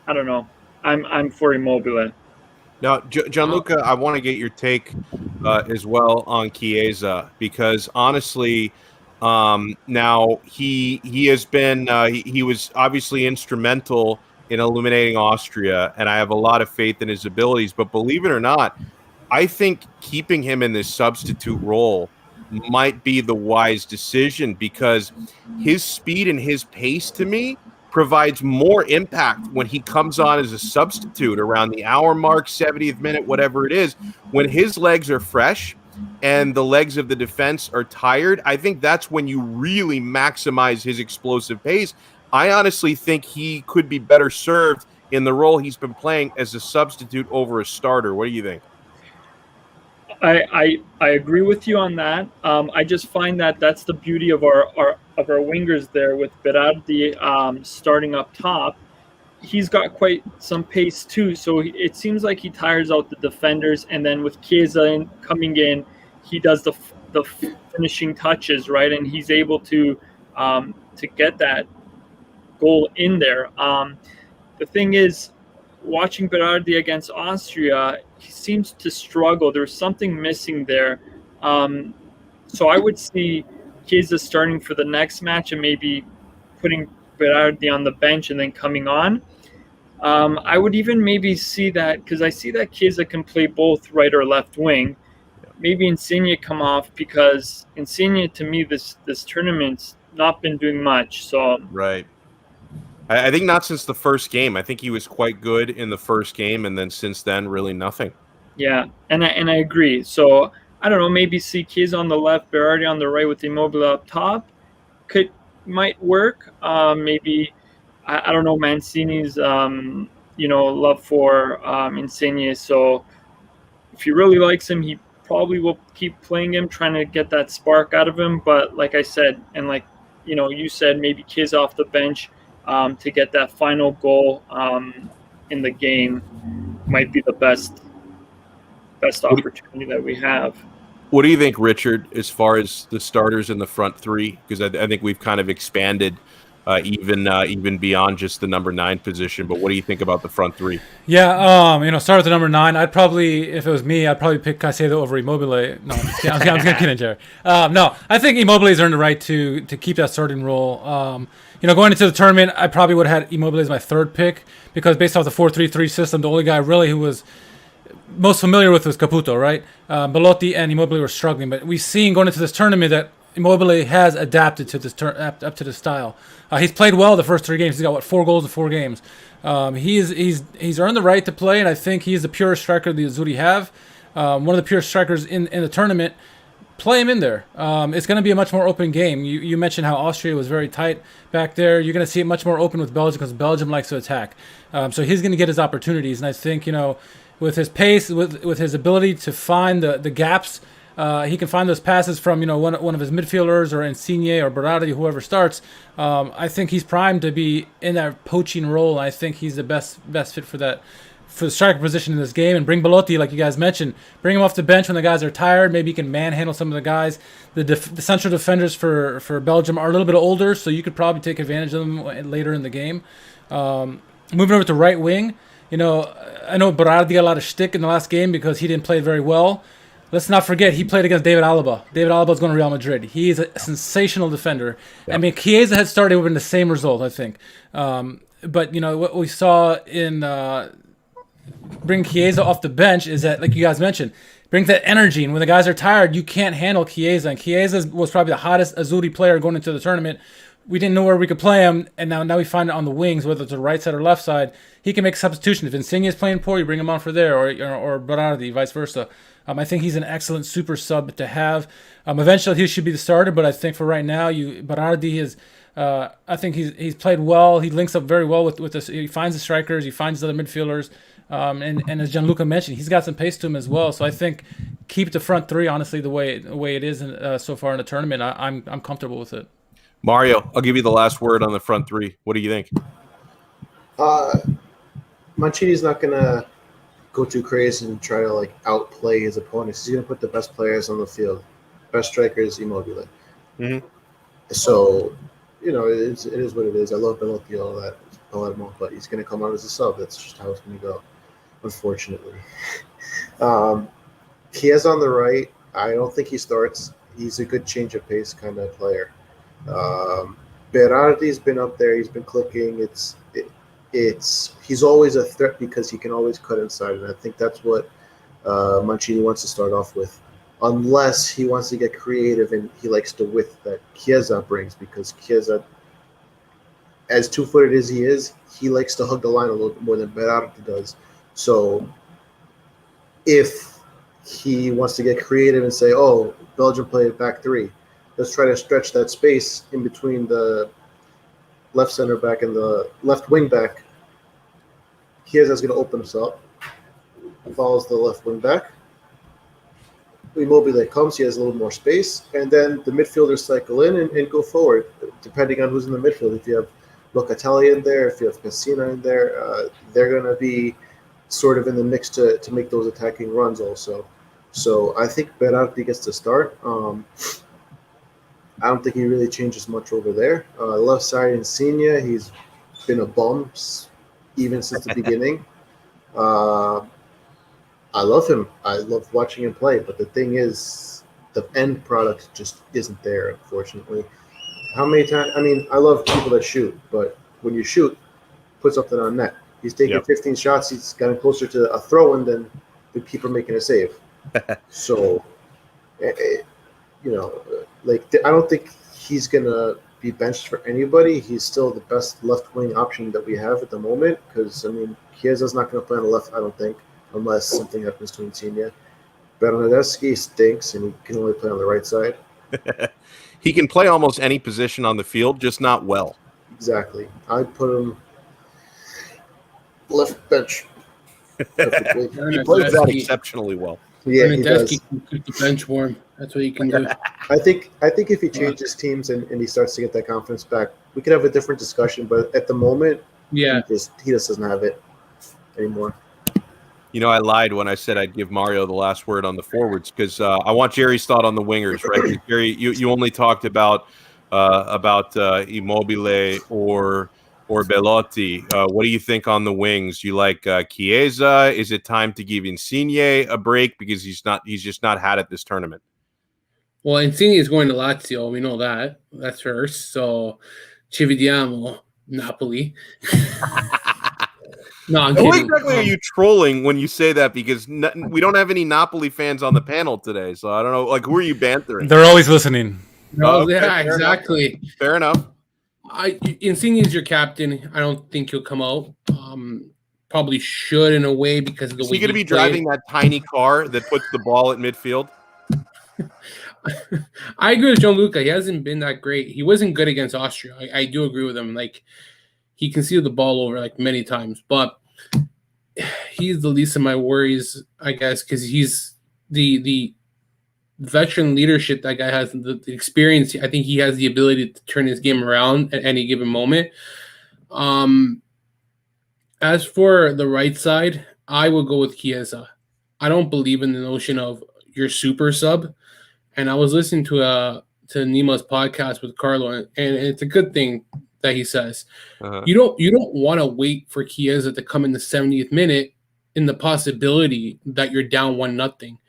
S4: I don't know. I'm for Immobile.
S1: Now, Gianluca, I want to get your take as well on Chiesa, because honestly, now he has been he was obviously instrumental in eliminating Austria, and I have a lot of faith in his abilities. But believe it or not, I think keeping him in this substitute role might be the wise decision, because his speed and his pace, to me, provides more impact when he comes on as a substitute around the hour mark, 70th minute, whatever it is. When his legs are fresh and the legs of the defense are tired, I think that's when you really maximize his explosive pace. I honestly think he could be better served in the role he's been playing as a substitute over a starter. What do you think?
S4: I agree with you on that. I just find that that's the beauty of our wingers there, with Berardi starting up top. He's got quite some pace too, so it seems like he tires out the defenders, and then with Chiesa coming in, he does the finishing touches, right? And he's able to get that goal in there. The thing is, watching Berardi against Austria, he seems to struggle. There's something missing there. So I would see Chiesa starting for the next match and maybe putting Berardi on the bench and then coming on. I would even maybe see that, because I see that Chiesa can play both right or left wing. Maybe Insigne come off, because Insigne, to me, this tournament's not been doing much. So
S1: right. I think not since the first game. I think he was quite good in the first game, and then since then, really nothing.
S4: Yeah, and I agree. So I don't know. Maybe see Chiesa on the left, Berardi on the right, with Immobile up top. Might work. Maybe I don't know Mancini's love for Insigne. So if he really likes him, he probably will keep playing him, trying to get that spark out of him. But like I said, and like you said, maybe Chiesa off the bench. To get that final goal in the game might be the best opportunity that we have.
S1: What do you think, Richard, as far as the starters in the front three? Because I think we've kind of expanded even beyond just the number 9 position. But what do you think about the front three?
S3: Yeah, start with the number 9. I'd probably, if it was me, I'd probably pick Caicedo over Immobile. No, I'm just kidding, Jerry. No, I think Immobile's earned the right to keep that starting role. Going into the tournament, I probably would have had Immobile as my 3rd pick, because based off the 4-3-3 system, the only guy really who was most familiar with was Caputo, right? Belotti and Immobile were struggling, but we've seen going into this tournament that Immobile has adapted to this up to this style. He's played well the first 3 games. He's got 4 goals in 4 games. He's earned the right to play, and I think he's the purest striker the Azzurri have. One of the purest strikers in the tournament. Play him in there. It's going to be a much more open game. You mentioned how Austria was very tight back there. You're going to see it much more open with Belgium, because Belgium likes to attack. So he's going to get his opportunities, and I think with his pace, with his ability to find the gaps. He can find those passes from one of his midfielders, or Insigne or Berardi, whoever starts. I think he's primed to be in that poaching role. I think he's the best fit for the striker position in this game. And bring Belotti, like you guys mentioned, bring him off the bench when the guys are tired. Maybe he can manhandle some of the guys. The central defenders for Belgium are a little bit older, so you could probably take advantage of them later in the game. Moving over to right wing, I know Berardi got a lot of shtick in the last game because he didn't play very well. Let's not forget, he played against David Alaba. David Alaba is going to Real Madrid. He is a sensational defender. Yeah. I mean, Chiesa had started with the same result, I think. but what we saw in bring Chiesa off the bench is that, like you guys mentioned, brings that energy. And when the guys are tired, you can't handle Chiesa. And Chiesa was probably the hottest Azzurri player going into the tournament. We didn't know where we could play him, and now we find it on the wings, whether it's the right side or left side. He can make a substitution. If Insigne is playing poor, you bring him on for there, or Berardi, vice versa. I think he's an excellent super sub to have. Eventually, he should be the starter, but I think for right now, Berardi is. I think he's played well. He links up very well with us. He finds the strikers. He finds the other midfielders. And as Gianluca mentioned, he's got some pace to him as well. So I think keep the front three, honestly, the way it is so far in the tournament. I'm comfortable with it.
S1: Mario, I'll give you the last word on the front three. What do you think?
S5: Mancini's not going to go too crazy and try to outplay his opponents. He's going to put the best players on the field. Best strikers, Immobile.
S1: Mm-hmm.
S5: So, it is what it is. I love Bellotti, all that, Palermo, but he's going to come out as a sub. That's just how it's going to go, unfortunately. Chiesa on the right, I don't think he starts. He's a good change of pace kind of player. Berardi's been up there. He's been clicking. He's always a threat because he can always cut inside, and I think that's what Mancini wants to start off with, unless he wants to get creative and he likes the width that Chiesa brings, because Chiesa, as two-footed as he is, he likes to hug the line a little bit more than Berardi does. So if he wants to get creative and say, oh, Belgium played back three, let's try to stretch that space in between the left center back and the left wing back. Chiesa's going to open us up, follows the left wing back. Immobile comes, he has a little more space, and then the midfielders cycle in and go forward, depending on who's in the midfield. If you have Lucarelli in there, if you have Cassina in there, they're going to be sort of in the mix to make those attacking runs also. So I think Berardi gets to start. I don't think he really changes much over there. Left side, Insigne, he's been a bum even since the beginning. I love him. I love watching him play, but the thing is, the end product just isn't there, unfortunately. How many times? I mean, I love people that shoot, but when you shoot, put something on net. He's taking 15 shots. He's gotten closer to a throw-in than the keeper making a save. So, I don't think he's gonna be benched for anybody. He's still the best left-wing option that we have at the moment, because Chiesa's not going to play on the left, I don't think, unless something happens to Insigne. Bernardeschi stinks, and he can only play on the right side.
S1: He can play almost any position on the field, just not well.
S5: Exactly. I'd put him left bench.
S1: He plays that exceptionally well.
S5: Yeah, he does.
S2: Can keep the bench warm. That's what he can do.
S5: I think if he changes teams and he starts to get that confidence back, we could have a different discussion. But at the moment, he just doesn't have it anymore.
S1: I lied when I said I'd give Mario the last word on the forwards, because I want Jerry's thought on the wingers, right? Jerry, you only talked about Immobile or Bellotti. What do you think on the wings? You like Chiesa? Is it time to give Insigne a break because he's just not had it this tournament?
S2: Well, Insigne is going to Lazio. We know that. That's first. So, ci vediamo, Napoli. No, I'm kidding.
S1: What exactly are you trolling when you say that? Because we don't have any Napoli fans on the panel today, so I don't know. Who are you bantering?
S3: They're always listening.
S2: No, yeah, exactly.
S1: Fair enough.
S2: Insigne is your captain. I don't think he'll come out. Probably should in a way because of the way
S1: he's going to be driving that tiny car that puts the ball at midfield.
S2: I agree with Gianluca. He hasn't been that great. He wasn't good against Austria. I do agree with him. He conceded the ball over many times, but he's the least of my worries, I guess, because he's the veteran leadership that guy has, the experience. I think he has the ability to turn his game around at any given moment. As for the right side, I will go with Chiesa. I don't believe in the notion of your super sub. And I was listening to Nima's podcast with Carlo, and it's a good thing that he says. You don't want to wait for Chiesa to come in the 70th minute in the possibility that you're down 1-0.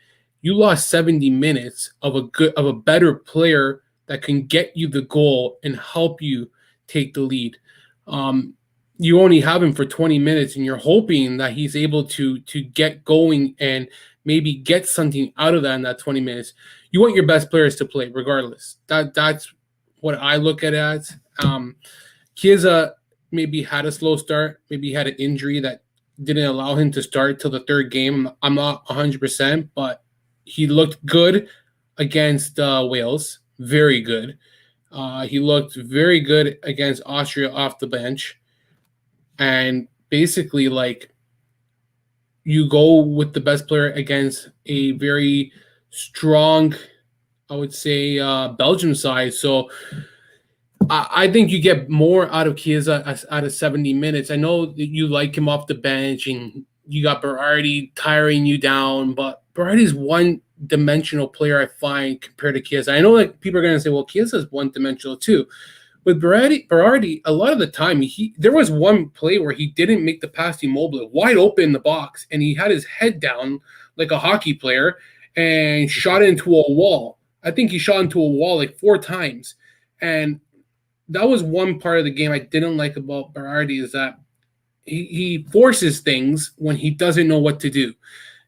S2: You lost 70 minutes of a better player that can get you the goal and help you take the lead. you only have him for 20 minutes, and you're hoping that he's able to get going and maybe get something out of that in that 20 minutes. You want your best players to play regardless. That's what I look at as. Chiesa maybe had a slow start. Maybe he had an injury that didn't allow him to start till the third game. I'm not 100%, but he looked good against Wales. Very good. He looked very good against Austria off the bench. And basically, like, you go with the best player against a very strong, I would say, Belgium side. So I think you get more out of Chiesa out of 70 minutes. I know that you like him off the bench and you got Berardi tiring you down, but Berardi's one-dimensional player, I find, compared to Chiesa. I know like people are going to say, well, Chiesa's one-dimensional too. With Berardi, a lot of the time, there was one play where he didn't make the pass to Immobile, wide open in the box, and he had his head down like a hockey player and shot into a wall. I think he shot into a wall like 4 times. And that was one part of the game I didn't like about Berardi, is that he forces things when he doesn't know what to do.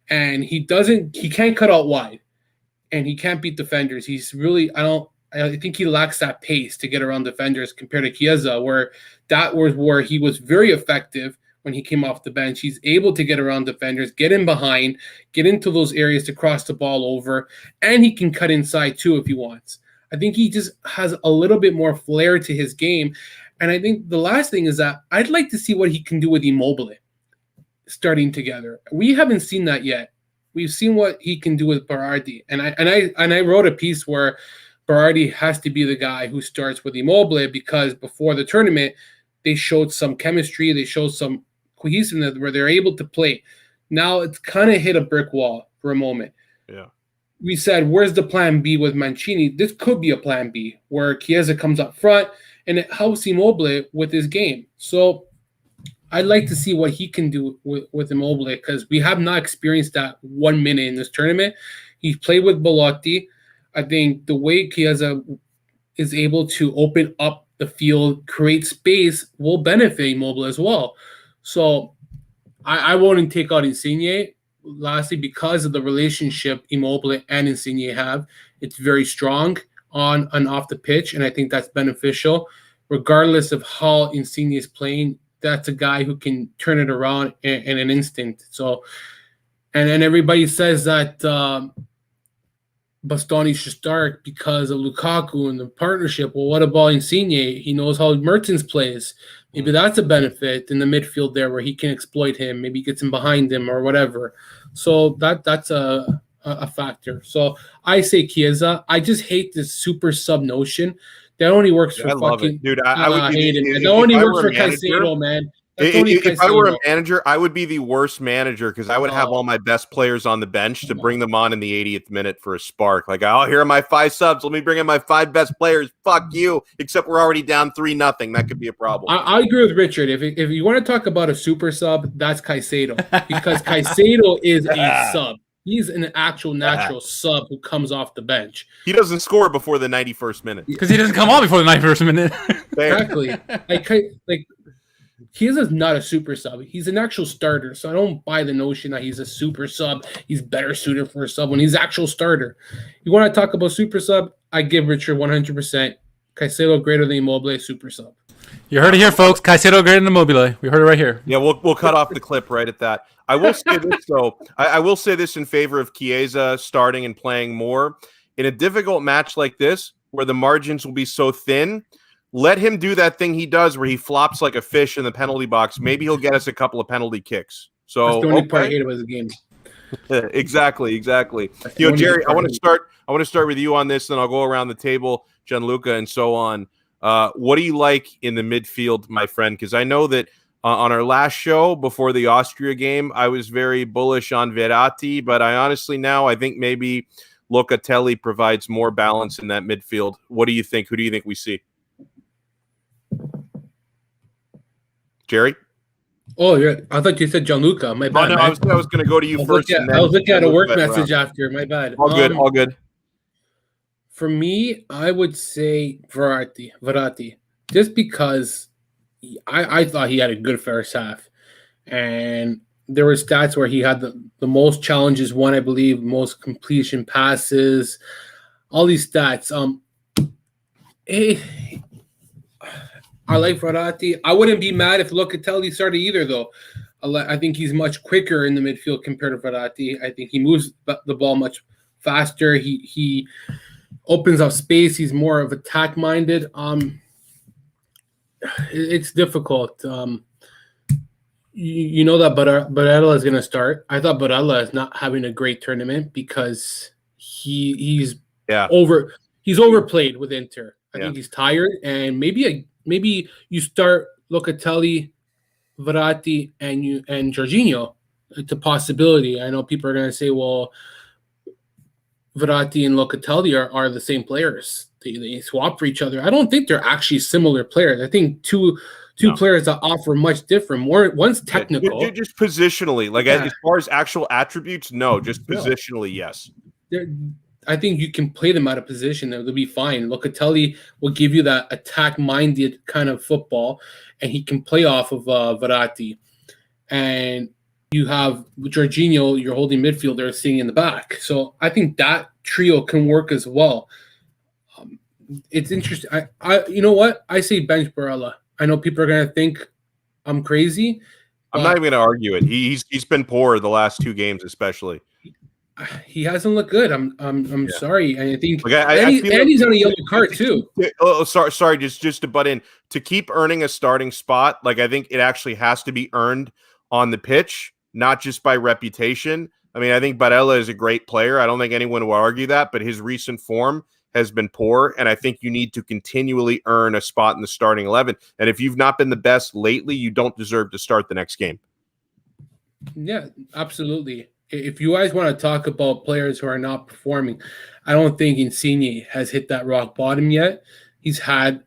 S2: And he can't cut out wide, and he can't beat defenders. He's really, I think he lacks that pace to get around defenders compared to Chiesa, where that was where he was very effective when he came off the bench. He's able to get around defenders, get in behind, get into those areas to cross the ball over, and he can cut inside too if he wants. I think he just has a little bit more flair to his game. And I think the last thing is that I'd like to see what he can do with Immobile starting together. We haven't seen that yet. We've seen what he can do with Berardi. And I wrote a piece where Berardi has to be the guy who starts with Immobile, because before the tournament, they showed some chemistry, they showed some cohesiveness where they're able to play. Now it's kind of hit a brick wall for a moment.
S1: Yeah.
S2: We said, where's the plan B with Mancini? This could be a plan B where Chiesa comes up front and it helps Immobile with his game. So I'd like to see what he can do with Immobile, because we have not experienced that 1 minute in this tournament. He played with Belotti. I think the way Chiesa is able to open up the field, create space, will benefit Immobile as well. So I wouldn't take out Insigne. Lastly, because of the relationship Immobile and Insigne have, it's very strong on and off the pitch, and I think that's beneficial. Regardless of how Insigne is playing, that's a guy who can turn it around in an instant. So, and then everybody says that Bastoni should start because of Lukaku and the partnership. Well, what about Insigne? He knows how Mertens plays. Maybe that's a benefit in the midfield there where he can exploit him. Maybe he gets him behind him or whatever. So that's a factor. So I say Chiesa. I just hate this super sub notion. That only works for fucking
S1: dude. I would
S2: hate it. That only works for Caicedo, man.
S1: If I were a manager, I would be the worst manager, because I would have all my best players on the bench to bring them on in the 80th minute for a spark. Like, oh, here are my 5 subs. Let me bring in my 5 best players. Fuck you. Except we're already down 3-0. That could be a problem.
S2: I agree with Richard. If you want to talk about a super sub, that's Caicedo, because Caicedo is a sub. He's an actual natural sub who comes off the bench.
S1: He doesn't score before the 91st minute.
S3: Because he doesn't come on before the 91st minute.
S2: Exactly. Like Kizza's not a super sub. He's an actual starter. So I don't buy the notion that he's a super sub. He's better suited for a sub when he's actual starter. You want to talk about super sub? I give Richard 100%. Caicedo greater than Immobile, super sub.
S3: You heard it here, folks. Caicedo greater than Immobile. We heard it right here.
S1: Yeah, we'll cut off the clip right at that. I will say this, though. I will say this in favor of Chiesa starting and playing more. In a difficult match like this, where the margins will be so thin, let him do that thing he does where he flops like a fish in the penalty box. Maybe he'll get us a couple of penalty kicks. So
S2: that's the only part I hate about the game.
S1: Exactly. You know, Jerry, I want to start with you on this, then I'll go around the table, Gianluca, and so on. What do you like in the midfield, my friend? Because I know that on our last show before the Austria game, I was very bullish on Verratti, but I honestly now I think maybe Locatelli provides more balance in that midfield. What do you think? Who do you think we see? Jerry?
S2: Oh, yeah. I thought you said Gianluca. My bad.
S1: Oh, no, I was going to go to you first.
S2: I was looking at a work message after. My bad.
S1: All good.
S2: For me, I would say Verratti. Just because I thought he had a good first half, and there were stats where he had the most challenges won, I believe, most completion passes, all these stats. I like Verratti. I wouldn't be mad if Locatelli started either, though. I think he's much quicker in the midfield compared to Verratti. I think he moves the ball much faster. He opens up space. He's more of attack minded. It's difficult. You know that Barella is going to start. I thought Barella is not having a great tournament because he's overplayed with Inter. I think he's tired, and maybe you start Locatelli, Verratti, and Jorginho. It's a possibility. I know people are going to say, well, Verratti and Locatelli are the same players. They swap for each other. I don't think they're actually similar players. I think two players that offer much different. One's technical.
S1: Just positionally. Like as far as actual attributes, no. Just positionally, yes.
S2: I think you can play them out of position. They'll be fine. Locatelli will give you that attack-minded kind of football, and he can play off of Verratti. And you have Jorginho, your holding midfielder, sitting in the back. So I think that trio can work as well. It's interesting. You know what? I say bench Barella. I know people are going to think I'm crazy.
S1: I'm not even going to argue it. He's been poor the last 2 games, especially.
S2: He hasn't looked good. I'm sorry. I think
S1: and
S2: he's on a yellow card too.
S1: Sorry. Just to butt in, to keep earning a starting spot, like I think it actually has to be earned on the pitch, not just by reputation. I mean, I think Barella is a great player. I don't think anyone will argue that, but his recent form has been poor, and I think you need to continually earn a spot in the starting 11. And if you've not been the best lately, you don't deserve to start the next game.
S2: Yeah, absolutely. If you guys want to talk about players who are not performing, I don't think Insigne has hit that rock bottom yet. He's had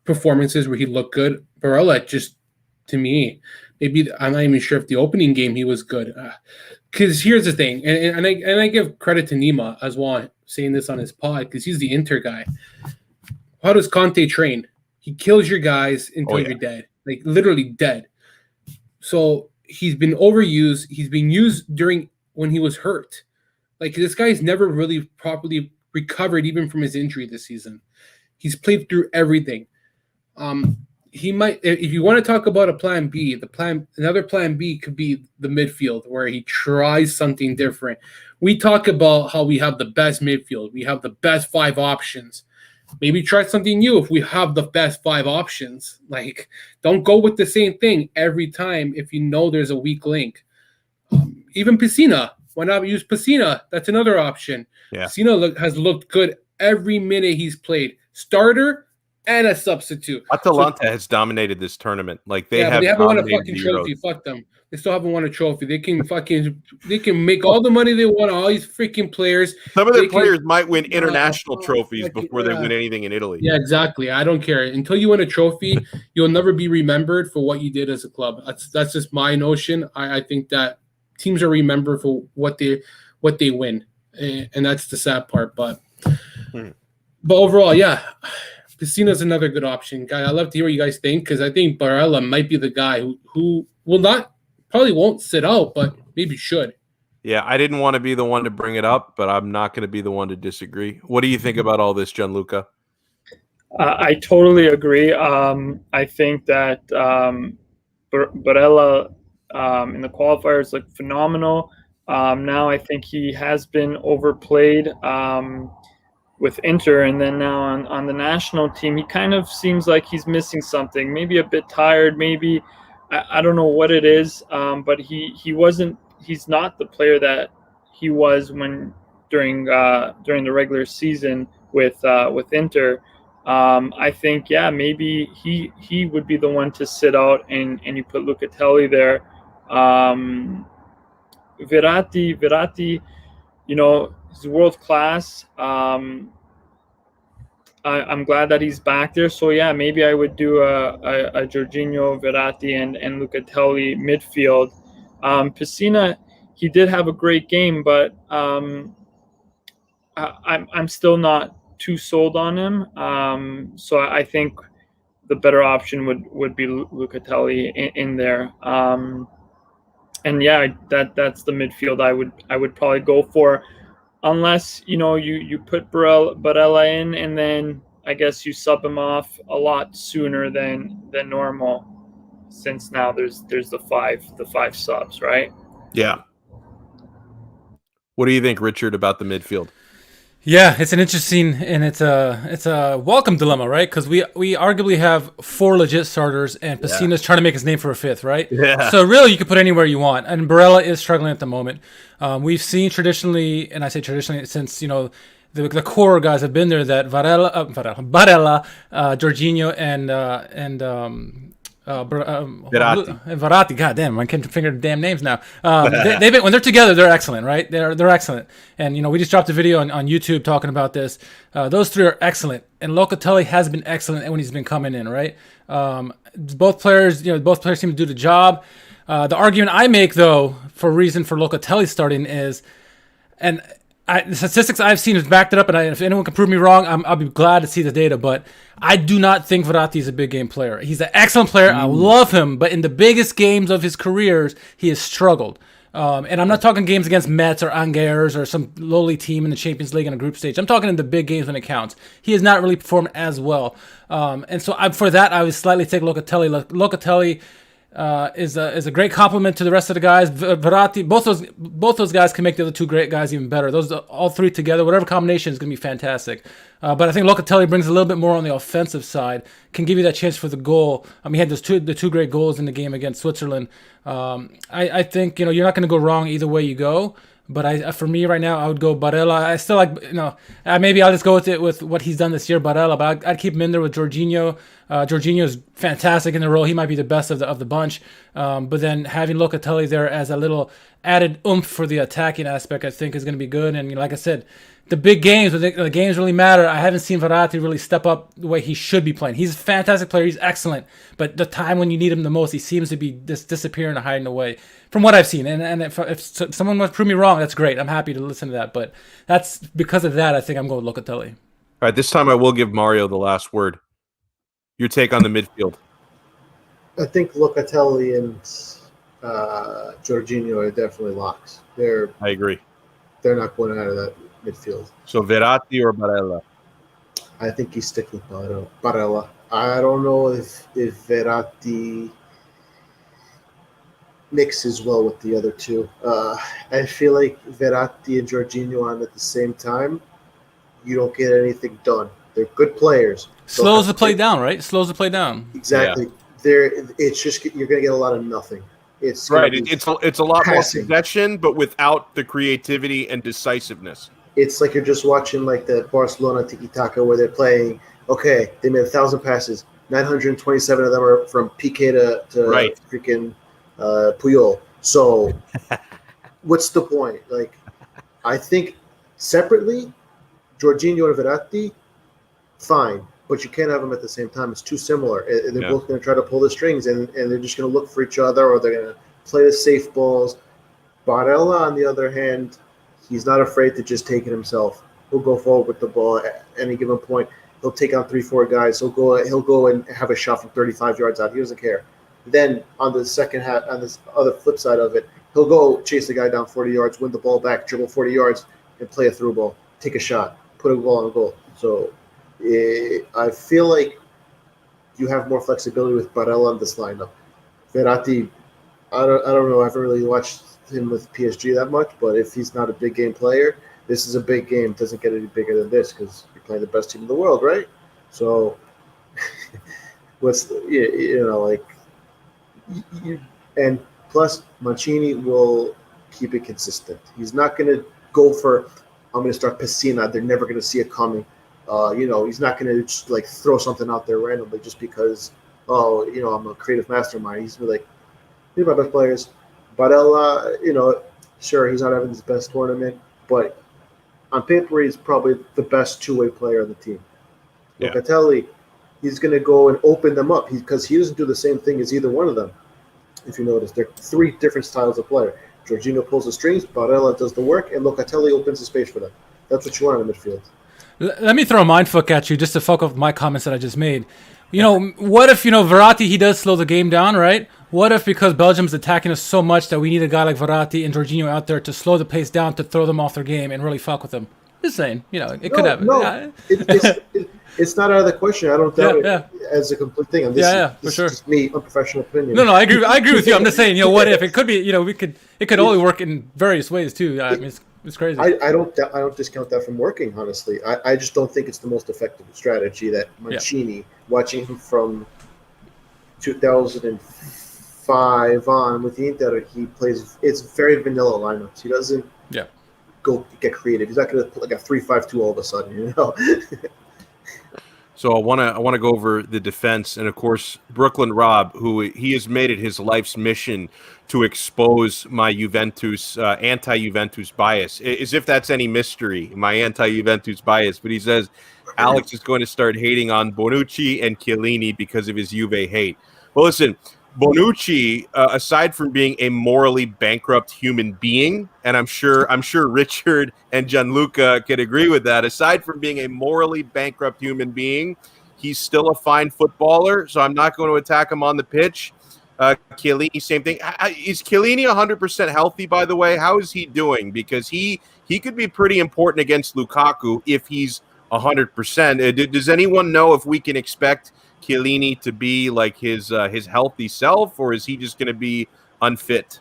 S2: performances where he looked good. Barella, just to me, maybe I'm not even sure if the opening game he was good. Because here's the thing, and I give credit to Nima as well, saying this on his pod, because he's the Inter guy. How does Conte train? He kills your guys until you're dead, like literally dead. So he's been overused. He's been used during when he was hurt. Like this guy's never really properly recovered even from his injury this season. He's played through everything. He might, if you want to talk about a plan B, another plan B could be the midfield where he tries something different. We talk about how we have the best midfield. We have the best 5 options. Maybe try something new if we have the best 5 options. Like, don't go with the same thing every time if you know there's a weak link. Even Pessina. Why not use Pessina? That's another option.
S1: Yeah.
S2: Pessina has looked good every minute he's played. Starter and a substitute.
S1: Atalanta has dominated this tournament. Like they haven't
S2: won a fucking trophy. Fuck them. They still haven't won a trophy. They can make all the money they want. All these freaking players.
S1: Some of their players might win international trophies before they win anything in Italy.
S2: Yeah, exactly. I don't care. Until you win a trophy, you'll never be remembered for what you did as a club. That's just my notion. I think that teams are remembered for what they win, and that's the sad part. But overall, yeah. Pessina's another good option. Guy, I'd love to hear what you guys think, because I think Barella might be the guy who probably won't sit out, but maybe should.
S1: Yeah, I didn't want to be the one to bring it up, but I'm not going to be the one to disagree. What do you think about all this, Gianluca?
S4: I totally agree. I think that Barella in the qualifiers looked phenomenal. Now I think he has been overplayed with Inter, and then now on the national team, he kind of seems like he's missing something. Maybe a bit tired. Maybe I don't know what it is. But he's not the player that he was during the regular season with Inter. I think maybe he would be the one to sit out, and you put Lucarelli there. Verratti, you know, he's world class. I'm glad that he's back there. So yeah, maybe I would do a Jorginho, Verratti, and Lucarelli midfield. Pessina, he did have a great game, but I'm still not too sold on him. So I think the better option would be Lucatelli in there. And yeah, that's the midfield I would probably go for, unless you put Barella in, and then I guess you sub him off a lot sooner than normal, since now there's the five subs, right?
S1: Yeah. What do you think, Richard, about the midfield?
S3: Yeah, it's an interesting and it's a welcome dilemma, right? Because we arguably have 4 legit starters, and Pessina's trying to make his name for a 5th, right?
S1: Yeah.
S3: So really, you can put anywhere you want, and Barella is struggling at the moment. We've seen traditionally, and I say traditionally since the core guys have been there, that Barella, Jorginho, and Verratti. God damn, I can't figure the damn names now. They've been, when they're together, they're excellent, right? They're excellent. And we just dropped a video on YouTube talking about this. Those 3 are excellent, and Locatelli has been excellent when he's been coming in, right? Both players seem to do the job. The argument I make, though, for reason for Locatelli starting is, and the statistics I've seen has backed it up, and if anyone can prove me wrong, I'll be glad to see the data. But I do not think Verratti is a big game player. He's an excellent player. I love him, but in the biggest games of his careers, he has struggled. And I'm not talking games against Metz or Angers or some lowly team in the Champions League in a group stage. I'm talking in the big games when it counts. He has not really performed as well. And so for that, I would slightly take Locatelli. Locatelli is a great compliment to the rest of the guys. Verratti, both those guys can make the other 2 great guys even better. Those all 3 together, whatever combination is going to be fantastic. But I think Locatelli brings a little bit more on the offensive side, can give you that chance for the goal. He had the two great goals in the game against Switzerland. I think you're not going to go wrong either way you go. But for me right now, I would go Barella. I still like, maybe I'll just go with what he's done this year, Barella. But I'd keep him in there with Jorginho. Jorginho is fantastic in the role. He might be the best of the bunch. But then having Locatelli there as a little added oomph for the attacking aspect, I think is going to be good. And like I said, the big games, when the games really matter, I haven't seen Verratti really step up the way he should be playing. He's a fantastic player. He's excellent. But the time when you need him the most, he seems to be disappearing and hiding away from what I've seen. And if someone wants to prove me wrong, that's great. I'm happy to listen to that. But that's because of that, I think I'm going with Locatelli.
S1: All right, this time I will give Mario the last word. Your take on the midfield.
S5: I think Locatelli and Jorginho are definitely locks.
S1: I agree.
S5: They're not going out of that midfield.
S1: So Verratti or Barella?
S5: I think he's sticking with Barella. I don't know if Verratti mixes well with the other 2. I feel like Verratti and Jorginho on at the same time, you don't get anything done. They're good players.
S3: Slows the play down, right? Slows the play down.
S5: Exactly. Yeah. It's just you're going to get a lot of nothing. It's
S1: right. It's a lot more possession, but without the creativity and decisiveness.
S5: It's like you're just watching like the Barcelona tiki-taka where they're playing. Okay, they made 1,000 passes. 927 of them are from Piqué to freaking Puyol. So what's the point? Like, I think separately, Jorginho and Verratti, fine. But you can't have them at the same time. It's too similar. They're both going to try to pull the strings, and they're just going to look for each other, or they're going to play the safe balls. Barella, on the other hand, he's not afraid to just take it himself. He'll go forward with the ball at any given point. He'll take on 3-4 guys. He'll go and have a shot from 35 yards out. He doesn't care. Then on the second half, on this other flip side of it, he'll go chase the guy down 40 yards, win the ball back, dribble 40 yards, and play a through ball, take a shot, put a ball on goal. So I feel like you have more flexibility with Barella in this lineup. Verratti, I don't know. I haven't really watched him with PSG that much, but if he's not a big game player, this is a big game. It doesn't get any bigger than this because you're playing the best team in the world, right? So, and plus Mancini will keep it consistent. He's not going to go for, I'm going to start Pessina. They're never going to see it coming. He's not going to just like throw something out there randomly just because, I'm a creative mastermind. He's like, these are my best players. Barella, sure, he's not having his best tournament, but on paper, he's probably the best two-way player on the team. Yeah. Locatelli, he's going to go and open them up because he doesn't do the same thing as either one of them. If you notice, they're 3 different styles of player. Jorginho pulls the strings, Barella does the work, and Locatelli opens the space for them. That's what you want in the midfield.
S3: Let me throw a mindfuck at you just to fuck up my comments that I just made. What if, Verratti, he does slow the game down, right? What if because Belgium's attacking us so much that we need a guy like Verratti and Jorginho out there to slow the pace down, to throw them off their game and really fuck with them? Just saying, it could happen.
S5: No, it's not out of the question. I don't doubt it as a complete thing. This
S3: for sure.
S5: Is me, unprofessional opinion.
S3: No, I agree with you. I'm just saying, what if it could be, it could only work in various ways too. I mean, it's crazy.
S5: I don't discount that from working. Honestly, I just don't think it's the most effective strategy that Mancini, watching him from 2005 on with the Inter, he plays. It's very vanilla lineups. He doesn't go get creative. He's not going to put like a 3-5-2 all of a sudden,
S1: So I want to go over the defense, and of course Brooklyn Rob, who he has made it his life's mission to expose my Juventus anti-Juventus bias, as if that's any mystery, my anti-Juventus bias. But he says Alex is going to start hating on Bonucci and Chiellini because of his Juve hate. Well, listen, Bonucci, aside from being a morally bankrupt human being, and I'm sure Richard and Gianluca could agree with that, aside from being a morally bankrupt human being, he's still a fine footballer, so I'm not going to attack him on the pitch. Chiellini, same thing. Is Chiellini 100% healthy, by the way? How is he doing? Because he could be pretty important against Lukaku if he's 100%. Does anyone know if we can expect Chiellini to be like his healthy self, or is he just going to be unfit?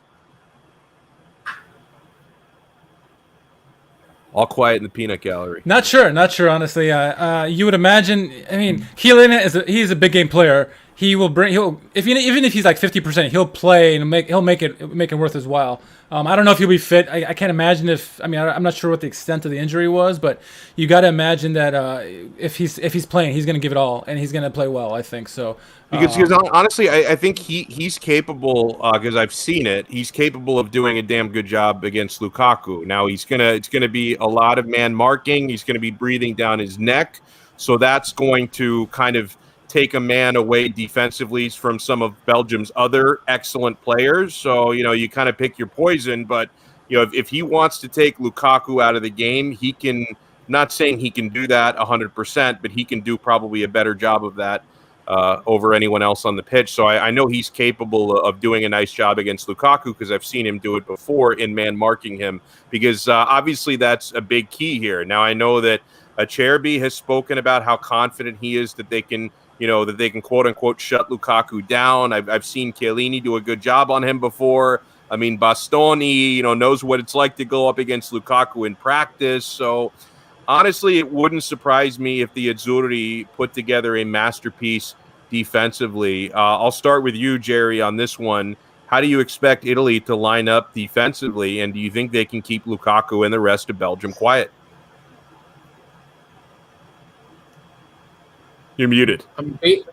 S1: All quiet in the peanut gallery.
S3: Not sure. Honestly, you would imagine. I mean, Chiellini he's a big game player. Even if he's like 50%, he'll play and he'll make it worth his while. I don't know if he'll be fit. I can't imagine I'm not sure what the extent of the injury was, but you got to imagine that if he's playing, he's going to give it all and he's going to play well. I think so.
S1: Because honestly, I think he's capable. Because I've seen it, he's capable of doing a damn good job against Lukaku. Now it's gonna be a lot of man marking. He's going to be breathing down his neck, so that's going to kind of take a man away defensively from some of Belgium's other excellent players. So, you kind of pick your poison, but, if he wants to take Lukaku out of the game, he can, not saying he can do that 100%, but he can do probably a better job of that over anyone else on the pitch. So I know he's capable of doing a nice job against Lukaku because I've seen him do it before in man marking him, because obviously that's a big key here. Now, I know that Acerbi has spoken about how confident he is that they can quote unquote shut Lukaku down. I've seen Chiellini do a good job on him before. I mean, Bastoni, knows what it's like to go up against Lukaku in practice. So honestly, it wouldn't surprise me if the Azzurri put together a masterpiece defensively. I'll start with you, Jerry, on this one. How do you expect Italy to line up defensively, and do you think they can keep Lukaku and the rest of Belgium quiet? You're muted.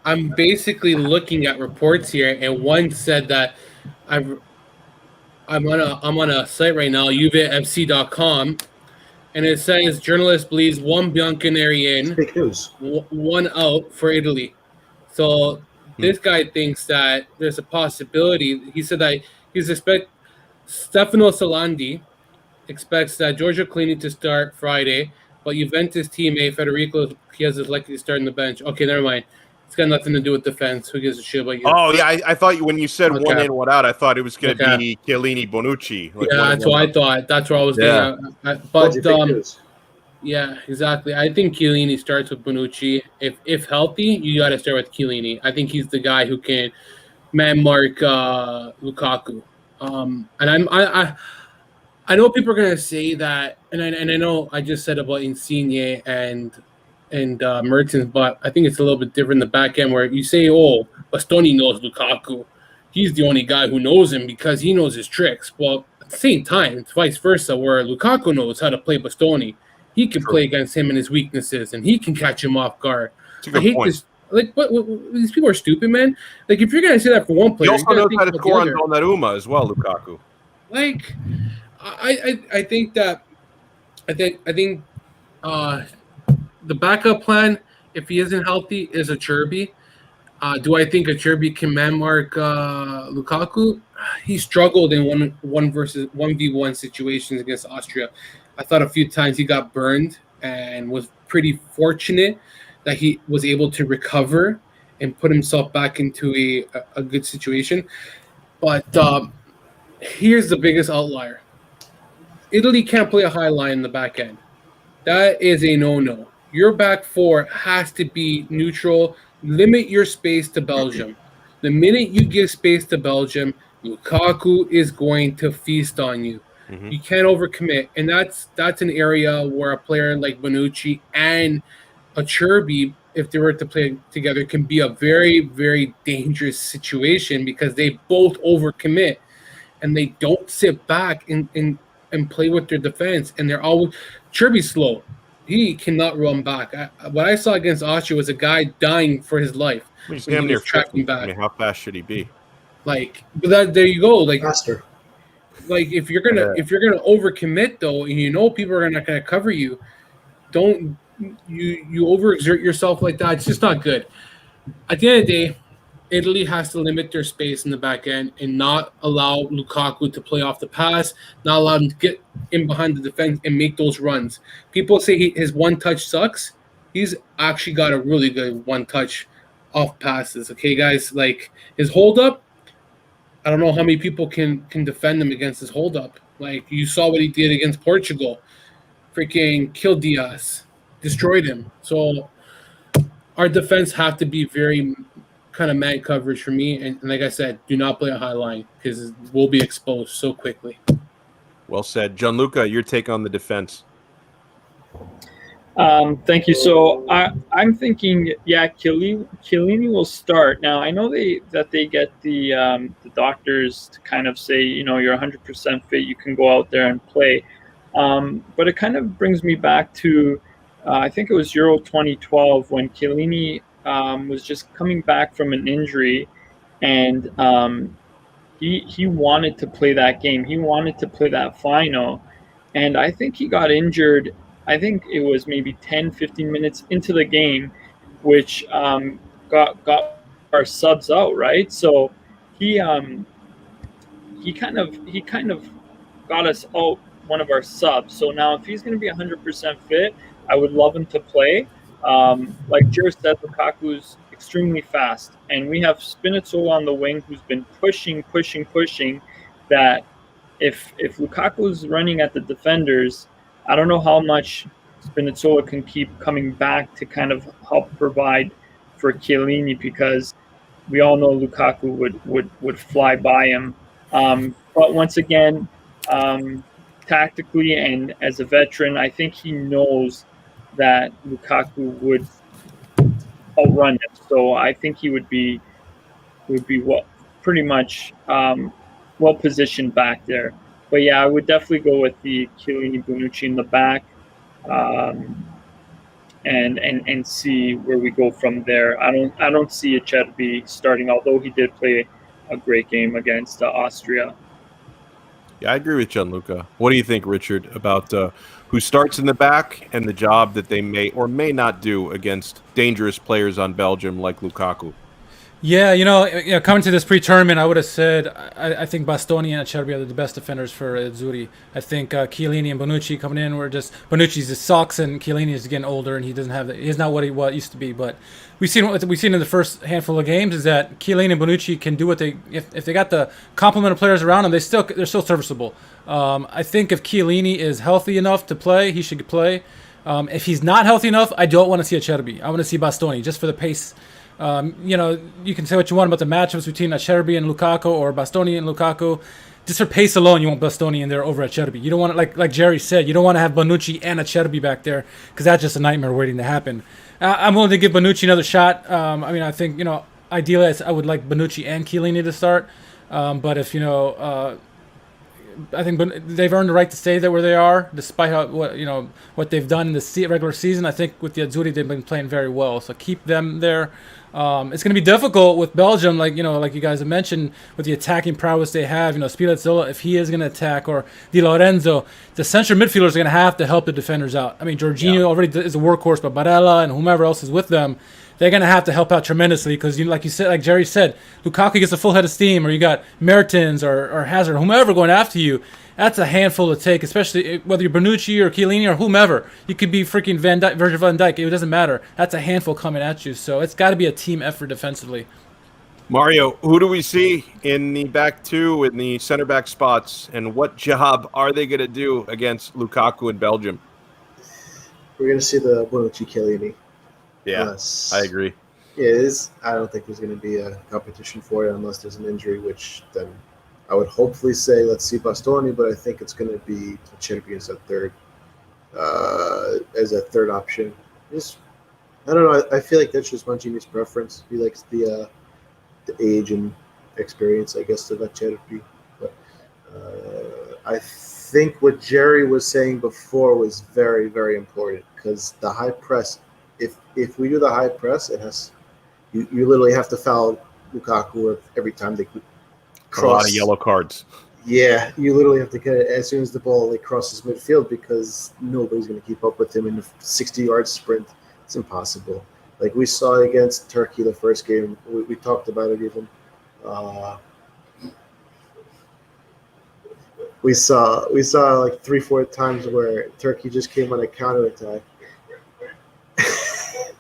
S2: I'm basically looking at reports here, and one said that I'm on a site right now, juvefc.com, and it says journalist believes one Bianconeri in, one out for Italy. So this guy thinks that there's a possibility. He said that Stefano Solandi expects that Giorgio Chiellini to start Friday, but Juventus teammate Federico Chiesa is likely to start on the bench. Okay, never mind. It's got nothing to do with defense. Who gives a shit about you?
S1: Oh, yeah. I thought when you said one in, one out, I thought it was going to be Chiellini, Bonucci.
S2: That's what I thought. That's what I was thinking. But, yeah, exactly. I think Chiellini starts with Bonucci. If healthy, you got to start with Chiellini. I think he's the guy who can man mark Lukaku. And I know people are gonna say that, and I know I just said about Insigne and Mertens, but I think it's a little bit different in the back end where you say, oh, Bastoni knows Lukaku. He's the only guy who knows him because he knows his tricks. Well, at the same time, it's vice versa, where Lukaku knows how to play Bastoni. He can play against him and his weaknesses, and he can catch him off guard. I hate this. Like, what? These people are stupid, man. Like, if you're gonna say that for one player,
S1: he also knows how to score on Donnarumma as well, Lukaku.
S2: Like, I think the backup plan, if he isn't healthy, is Acerbi. Do I think Acerbi can man mark Lukaku? He struggled in 1v1 situations against Austria. I thought a few times he got burned and was pretty fortunate that he was able to recover and put himself back into a good situation. But here's the biggest outlier. Italy can't play a high line in the back end. That is a no-no. Your back four has to be neutral. Limit your space to Belgium. The minute you give space to Belgium, Lukaku is going to feast on you. Mm-hmm. You can't overcommit, and that's an area where a player like Bonucci and Azzurri, if they were to play together, can be a very, very dangerous situation because they both overcommit and they don't sit back and play with their defense, and they're always Azzurri's slow. He cannot run back. What I saw against Austria was a guy dying for his life.
S1: He's damn near tracking back. I mean, how fast should he be?
S2: There you go.
S5: Faster.
S2: If you're gonna overcommit though, and you know people are not gonna cover you, don't you overexert yourself like that. It's just not good. At the end of the day, Italy has to limit their space in the back end and not allow Lukaku to play off the pass, not allow him to get in behind the defense and make those runs. People say his one touch sucks. He's actually got a really good one touch off passes. Okay, guys, like his hold up. I don't know how many people can defend him against his hold up. Like you saw what he did against Portugal, freaking killed Diaz, destroyed him. So our defense have to be very kind of man coverage for me, and like I said, do not play a high line because we'll be exposed so quickly.
S1: Well said. Gianluca, your take on the defense.
S4: Thank you. So I'm thinking, Chiellini will start. Now I know that they get the doctors to kind of say, you're 100% fit, you can go out there and play. But it kind of brings me back to I think it was Euro 2012 when Chiellini was just coming back from an injury, and he wanted to play that game. He wanted to play that final, and I think he got injured. I think it was maybe 10, 15 minutes into the game, which got our subs out, right? So he kind of got us out, one of our subs. So now if he's going to be 100% fit, I would love him to play. Like Jer said, Lukaku's extremely fast, and we have Spinazzola on the wing who's been pushing. That if Lukaku's running at the defenders, I don't know how much Spinazzola can keep coming back to kind of help provide for Chiellini, because we all know Lukaku would fly by him. But once again, tactically and as a veteran, I think he knows that Lukaku would outrun him. So I think he would be pretty much well positioned back there. But yeah, I would definitely go with the Chiellini Bonucci in the back, and see where we go from there. I don't see Acerbi starting, although he did play a great game against Austria.
S1: Yeah, I agree with Gianluca. What do you think, Richard, about who starts in the back and the job that they may or may not do against dangerous players on Belgium like Lukaku?
S3: Yeah, coming to this pre-tournament, I would have said I think Bastoni and Acerbi are the best defenders for Azzurri. I think Chiellini and Bonucci coming in were just Bonucci's just sucks, and Chiellini is getting older, and he's not what he used to be. But we've seen in the first handful of games is that Chiellini and Bonucci can do what if they got the complement of players around them, they're still serviceable. I think if Chiellini is healthy enough to play, he should play. If he's not healthy enough, I don't want to see Acerbi. I want to see Bastoni just for the pace. You can say what you want about the matchups between Acerbi and Lukaku or Bastoni and Lukaku. Just for pace alone, you want Bastoni in there over Acerbi. You don't want to, like Jerry said, you don't want to have Bonucci and Acerbi back there because that's just a nightmare waiting to happen. I'm willing to give Bonucci another shot. I think, ideally I would like Bonucci and Chiellini to start. But if, I think they've earned the right to stay there where they are, despite what they've done in the regular season. I think with the Azzurri, they've been playing very well. So keep them there. It's going to be difficult with Belgium, like you guys have mentioned, with the attacking prowess they have. Spinazzola, if he is going to attack, or Di Lorenzo, the central midfielders are going to have to help the defenders out. I mean, Jorginho already is a workhorse, but Barella and whomever else is with them, they're going to have to help out tremendously because, like Jerry said, Lukaku gets a full head of steam, or you got Mertens or Hazard, whomever going after you. That's a handful to take, especially whether you're Bonucci or Chiellini or whomever. You could be freaking Virgil van Dijk. It doesn't matter. That's a handful coming at you. So it's got to be a team effort defensively.
S1: Mario, who do we see in the back two, in the center back spots, and what job are they going to do against Lukaku in Belgium?
S5: We're going to see the Bonucci Chiellini.
S1: Yeah, I agree.
S5: Yeah, it is. I don't think there's going to be a competition for it unless there's an injury, which then I would hopefully say let's see Bastoni, but I think it's going to be Azzurri as a third option. I don't know. I feel like that's just Mancini's preference. He likes the age and experience, I guess, of Azzurri. But I think what Jerry was saying before was very, very important because the high press. If we do the high press, it has you literally have to foul Lukaku every time they cross.
S1: A lot of yellow cards.
S5: Yeah, you literally have to get it as soon as the ball crosses midfield because nobody's going to keep up with him in a 60-yard sprint. It's impossible. Like we saw against Turkey the first game, we talked about it even. We saw like 3-4 times where Turkey just came on a counterattack.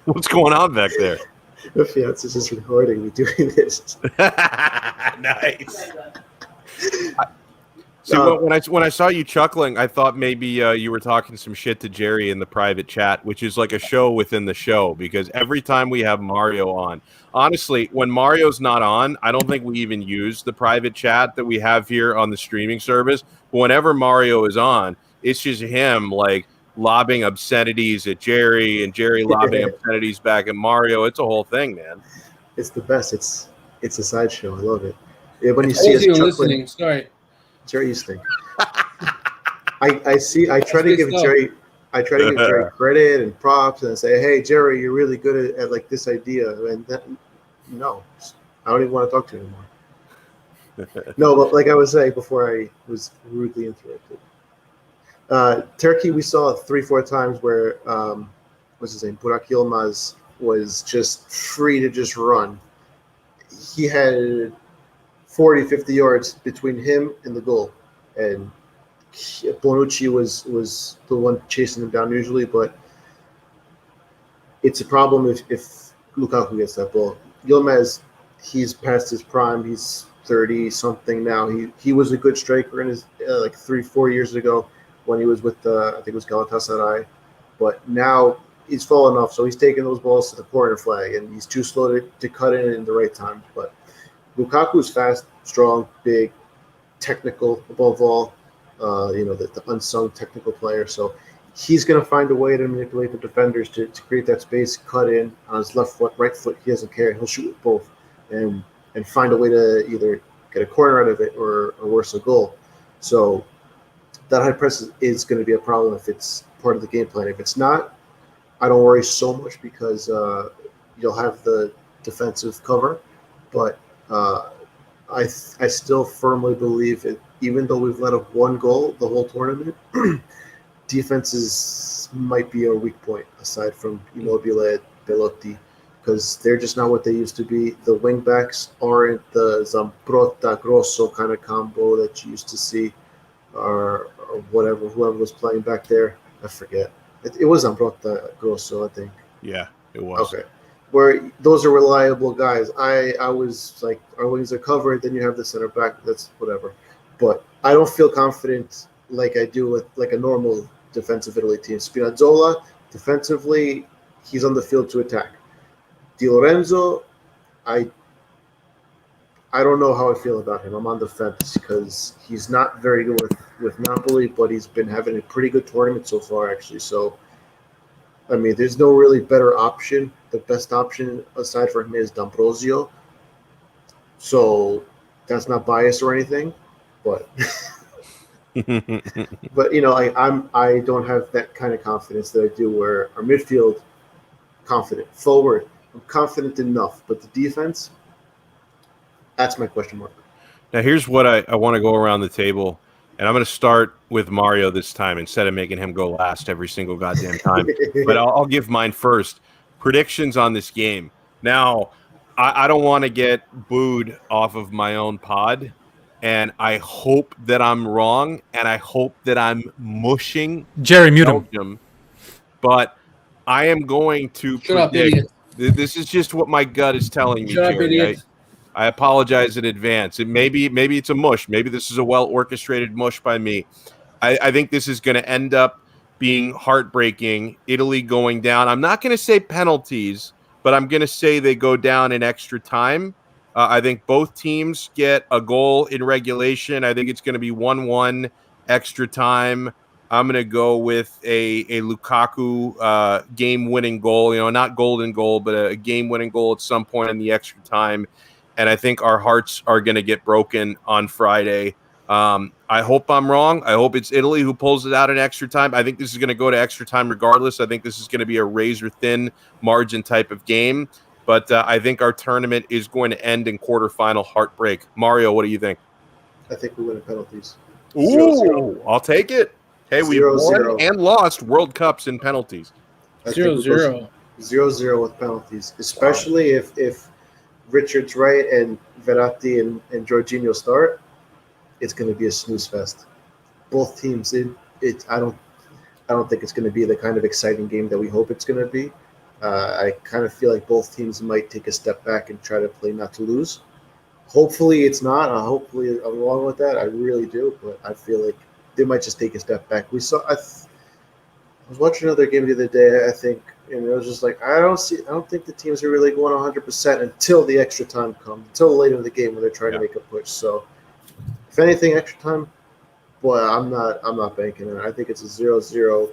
S1: What's going on back there?
S5: My fiance is just recording me doing this.
S1: Nice. See, when I saw you chuckling, I thought maybe you were talking some shit to Jerry in the private chat, which is like a show within the show, because every time we have Mario on, honestly, when Mario's not on, I don't think we even use the private chat that we have here on the streaming service. But whenever Mario is on, it's just him like lobbing obscenities at Jerry and Jerry lobbing obscenities back at Mario. It's a whole thing, man.
S5: It's the best. It's a sideshow. I love it. Yeah, when you see us chuckling,
S2: sorry.
S5: Jerry, you stink. I try to give Jerry credit and props and say, hey, Jerry, you're really good at like this idea. And then, no, I don't even want to talk to you anymore. No, but like I was saying before I was rudely interrupted. Turkey, we saw 3-4 times where, what's his name, Burak Yilmaz was just free to just run. He had 40, 50 yards between him and the goal. And Bonucci was the one chasing him down usually, but it's a problem if Lukaku gets that ball. Yilmaz, he's past his prime. He's 30-something now. He was a good striker in his like 3-4 years ago when he was with I think it was Galatasaray. But now he's fallen off, so he's taking those balls to the corner flag, and he's too slow to cut in the right time. But Lukaku's fast, strong, big, technical above all. The unsung technical player. So he's going to find a way to manipulate the defenders to create that space, cut in on his left foot, right foot. He doesn't care. He'll shoot with both and find a way to either get a corner out of it or worse, a goal. So that high press is going to be a problem if it's part of the game plan. If it's not, I don't worry so much because you'll have the defensive cover. But I still firmly believe it. Even though we've let up one goal the whole tournament, defenses might be a weak point aside from Immobile, Belotti, because they're just not what they used to be. The wing backs aren't the Zambrota Grosso kind of combo that you used to see, or whatever, whoever was playing back there. I forget. It was Zambrota Grosso, I think.
S1: Yeah, it was.
S5: Okay. Where those are reliable guys. I was like, our wings are covered, then you have the center back, that's whatever. But I don't feel confident like I do with like a normal defensive Italy team. Spinazzola, defensively, he's on the field to attack. Di Lorenzo, I don't know how I feel about him. I'm on the fence because he's not very good with Napoli, but he's been having a pretty good tournament so far, actually. So, I mean, there's no really better option. The best option aside from him is D'Ambrosio. So that's not biased or anything. But I don't have that kind of confidence that I do where our midfield confident, forward, I'm confident enough, but the defense, that's my question mark.
S1: Now here's what I want to go around the table, and I'm going to start with Mario this time instead of making him go last every single goddamn time. But I'll give mine first. Predictions on this game. Now, I don't want to get booed off of my own pod. and I hope that I'm wrong, and I hope that I'm mushing
S3: Jerry, mute him.
S1: Belgium. But I am going to
S2: Shut up,
S1: predict.
S2: idiot.
S1: This is just what my gut is telling me,
S2: Shut up,
S1: Jerry.
S2: idiot.
S1: I apologize in advance. Maybe it's a mush. Maybe this is a well-orchestrated mush by me. I think this is going to end up being heartbreaking. Italy going down. I'm not going to say penalties, but I'm going to say they go down in extra time. I think both teams get a goal in regulation. I think it's going to be 1-1 extra time. I'm going to go with a Lukaku game-winning goal. Not golden goal, but a game-winning goal at some point in the extra time. And I think our hearts are going to get broken on Friday. I hope I'm wrong. I hope it's Italy who pulls it out in extra time. I think this is going to go to extra time regardless. I think this is going to be a razor-thin margin type of game. But I think our tournament is going to end in quarterfinal heartbreak. Mario, what do you think?
S5: I think we win in penalties.
S1: Ooh, I'll take it. Hey, we won
S5: 0-0.
S1: and lost World Cups in penalties.
S2: 0-0.
S5: 0-0 with penalties, especially if Richard's right and Verratti and Jorginho start. It's going to be a snooze fest. Both teams, I don't think it's going to be the kind of exciting game that we hope it's going to be. I kind of feel like both teams might take a step back and try to play not to lose. Hopefully it's not. Hopefully I'm wrong with that. I really do, but I feel like they might just take a step back. I was watching another game the other day, I think, and it was just like I don't think the teams are really going 100% until the extra time comes, until later in the game when they're trying to make a push. So if anything, extra time, boy, I'm not banking on it. I think it's a 0-0. You're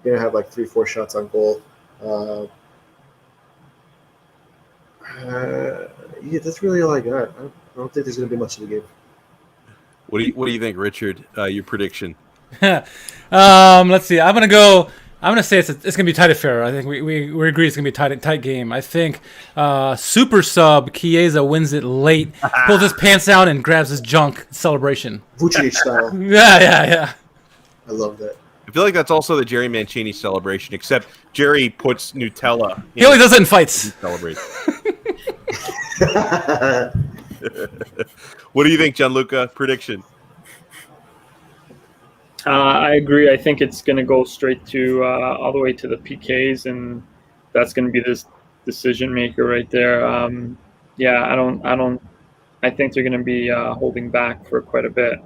S5: gonna have like 3-4 shots on goal. Yeah, that's really all I got. I don't think there's going to be much of the game.
S1: What do you think, Richard? Your prediction?
S3: Let's see. I'm gonna say it's gonna be tight affair. I think we agree it's gonna be a tight game. I think super sub Chiesa wins it late, pulls his pants down and grabs his junk celebration.
S5: Vucinic style.
S3: Yeah.
S5: I love that.
S1: I feel like that's also the Jerry Mancini celebration, except Jerry puts Nutella.
S3: He only does it in fights.
S1: He celebrates. What do you think, Gianluca? Prediction?
S4: I agree. I think it's going to go straight to all the way to the PKs, and that's going to be this decision maker right there. I think they're going to be holding back for quite a bit.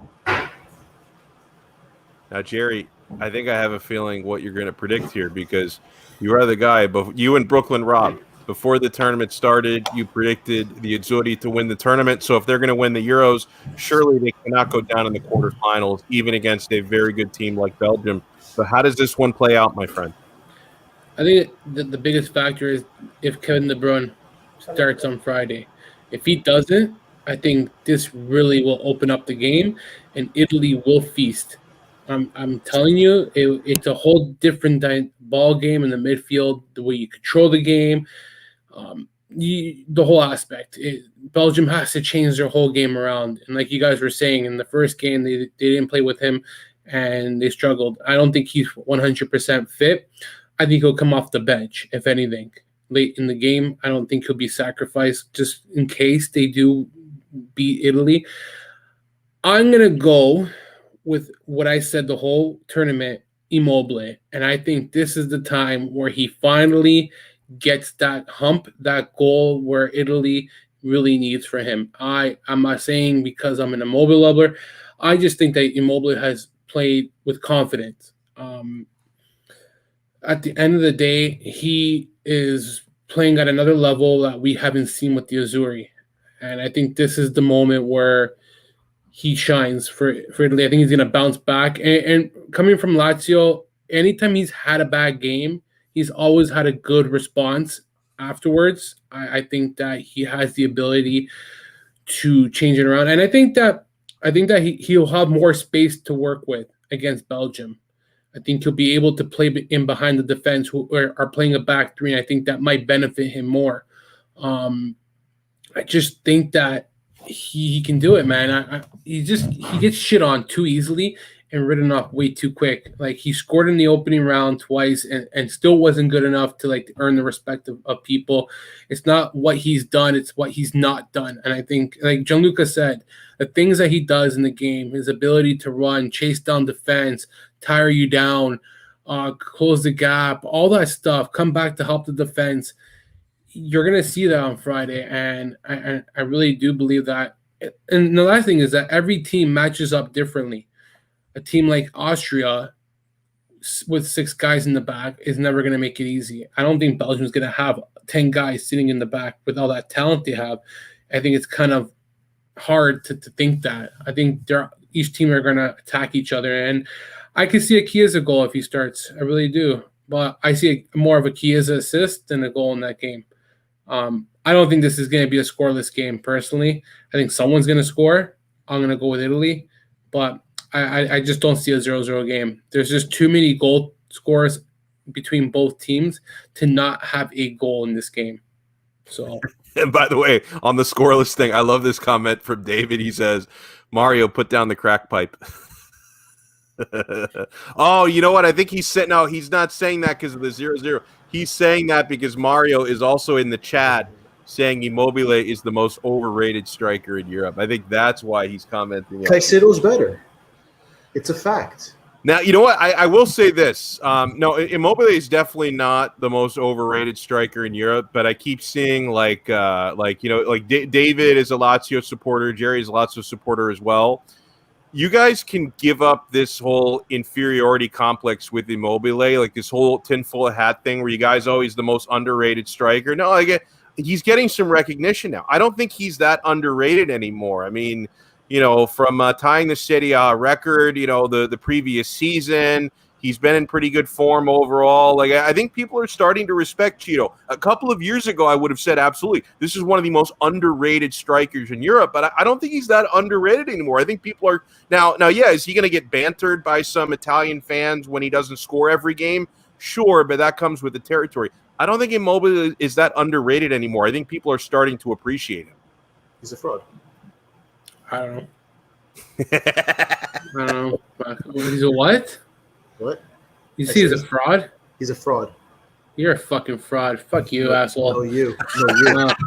S1: Now, Jerry, I think I have a feeling what you're going to predict here because you are the guy. But you and Brooklyn Rob, before the tournament started, you predicted the Azzurri to win the tournament. So if they're going to win the Euros, surely they cannot go down in the quarterfinals, even against a very good team like Belgium. So how does this one play out, my friend?
S2: I think the biggest factor is if Kevin De Bruyne starts on Friday. If he doesn't, I think this really will open up the game, and Italy will feast. I'm telling you, it's a whole different ball game in the midfield, the way you control the game, the whole aspect. Belgium has to change their whole game around. And like you guys were saying, in the first game, they didn't play with him, and they struggled. I don't think he's 100% fit. I think he'll come off the bench, if anything. Late in the game, I don't think he'll be sacrificed just in case they do beat Italy. I'm going to go with what I said the whole tournament, Immobile. And I think this is the time where he finally gets that hump, that goal where Italy really needs for him. I'm not saying because I'm an Immobile lover. I just think that Immobile has played with confidence. At the end of the day, he is playing at another level that we haven't seen with the Azzurri. And I think this is the moment where he shines for Italy. I think he's going to bounce back. And coming from Lazio, anytime he's had a bad game, he's always had a good response afterwards. I think that he has the ability to change it around. And I think that he'll have more space to work with against Belgium. I think he'll be able to play in behind the defense who are playing a back three, and I think that might benefit him more. I just think that he can do it, man. He gets shit on too easily, and written off way too quick. Like, he scored in the opening round twice and still wasn't good enough to like earn the respect of people. It's not what he's done, it's what he's not done. And I think, like Gianluca said, the things that he does in the game, his ability to run, chase down defense, tire you down, close the gap, all that stuff, come back to help the defense. You're going to see that on Friday, and I really do believe that. And the last thing is that every team matches up differently. A team like Austria with 6 guys in the back is never going to make it easy. I don't think Belgium is going to have 10 guys sitting in the back with all that talent they have. I think it's kind of hard to think that. I think each team are going to attack each other, and I could see a Chiesa goal if he starts. I really do. But I see more of a Chiesa assist than a goal in that game. I don't think this is going to be a scoreless game, personally. I think someone's going to score. I'm going to go with Italy. But I just don't see a 0-0 game. There's just too many goal scores between both teams to not have a goal in this game. So.
S1: And by the way, on the scoreless thing, I love this comment from David. He says, Mario, put down the crack pipe. Oh, you know what? I think he's sitting out. He's not saying that because of the 0-0. He's saying that because Mario is also in the chat saying Immobile is the most overrated striker in Europe. I think that's why he's commenting.
S5: Caicedo's better. It's a fact.
S1: Now, you know what? I will say this. No, Immobile is definitely not the most overrated striker in Europe, but I keep seeing David is a Lazio supporter. Jerry is a Lazio supporter as well. You guys can give up this whole inferiority complex with Immobile, like this whole tinfoil hat thing where you guys always the most underrated striker. No, he's getting some recognition now. I don't think he's that underrated anymore. I mean, from tying the Serie record, the previous season, he's been in pretty good form overall. Like, I think people are starting to respect Cheeto. A couple of years ago, I would have said absolutely, this is one of the most underrated strikers in Europe, but I don't think he's that underrated anymore. I think people are now. Yeah, is he going to get bantered by some Italian fans when he doesn't score every game? Sure, but that comes with the territory. I don't think Immobile is that underrated anymore. I think people are starting to appreciate him.
S5: He's a fraud.
S2: I don't know. I don't know. He's a what?
S5: What?
S2: You see, he's a fraud?
S5: He's a fraud.
S2: You're a fucking fraud. Fuck you, asshole.
S5: No, you.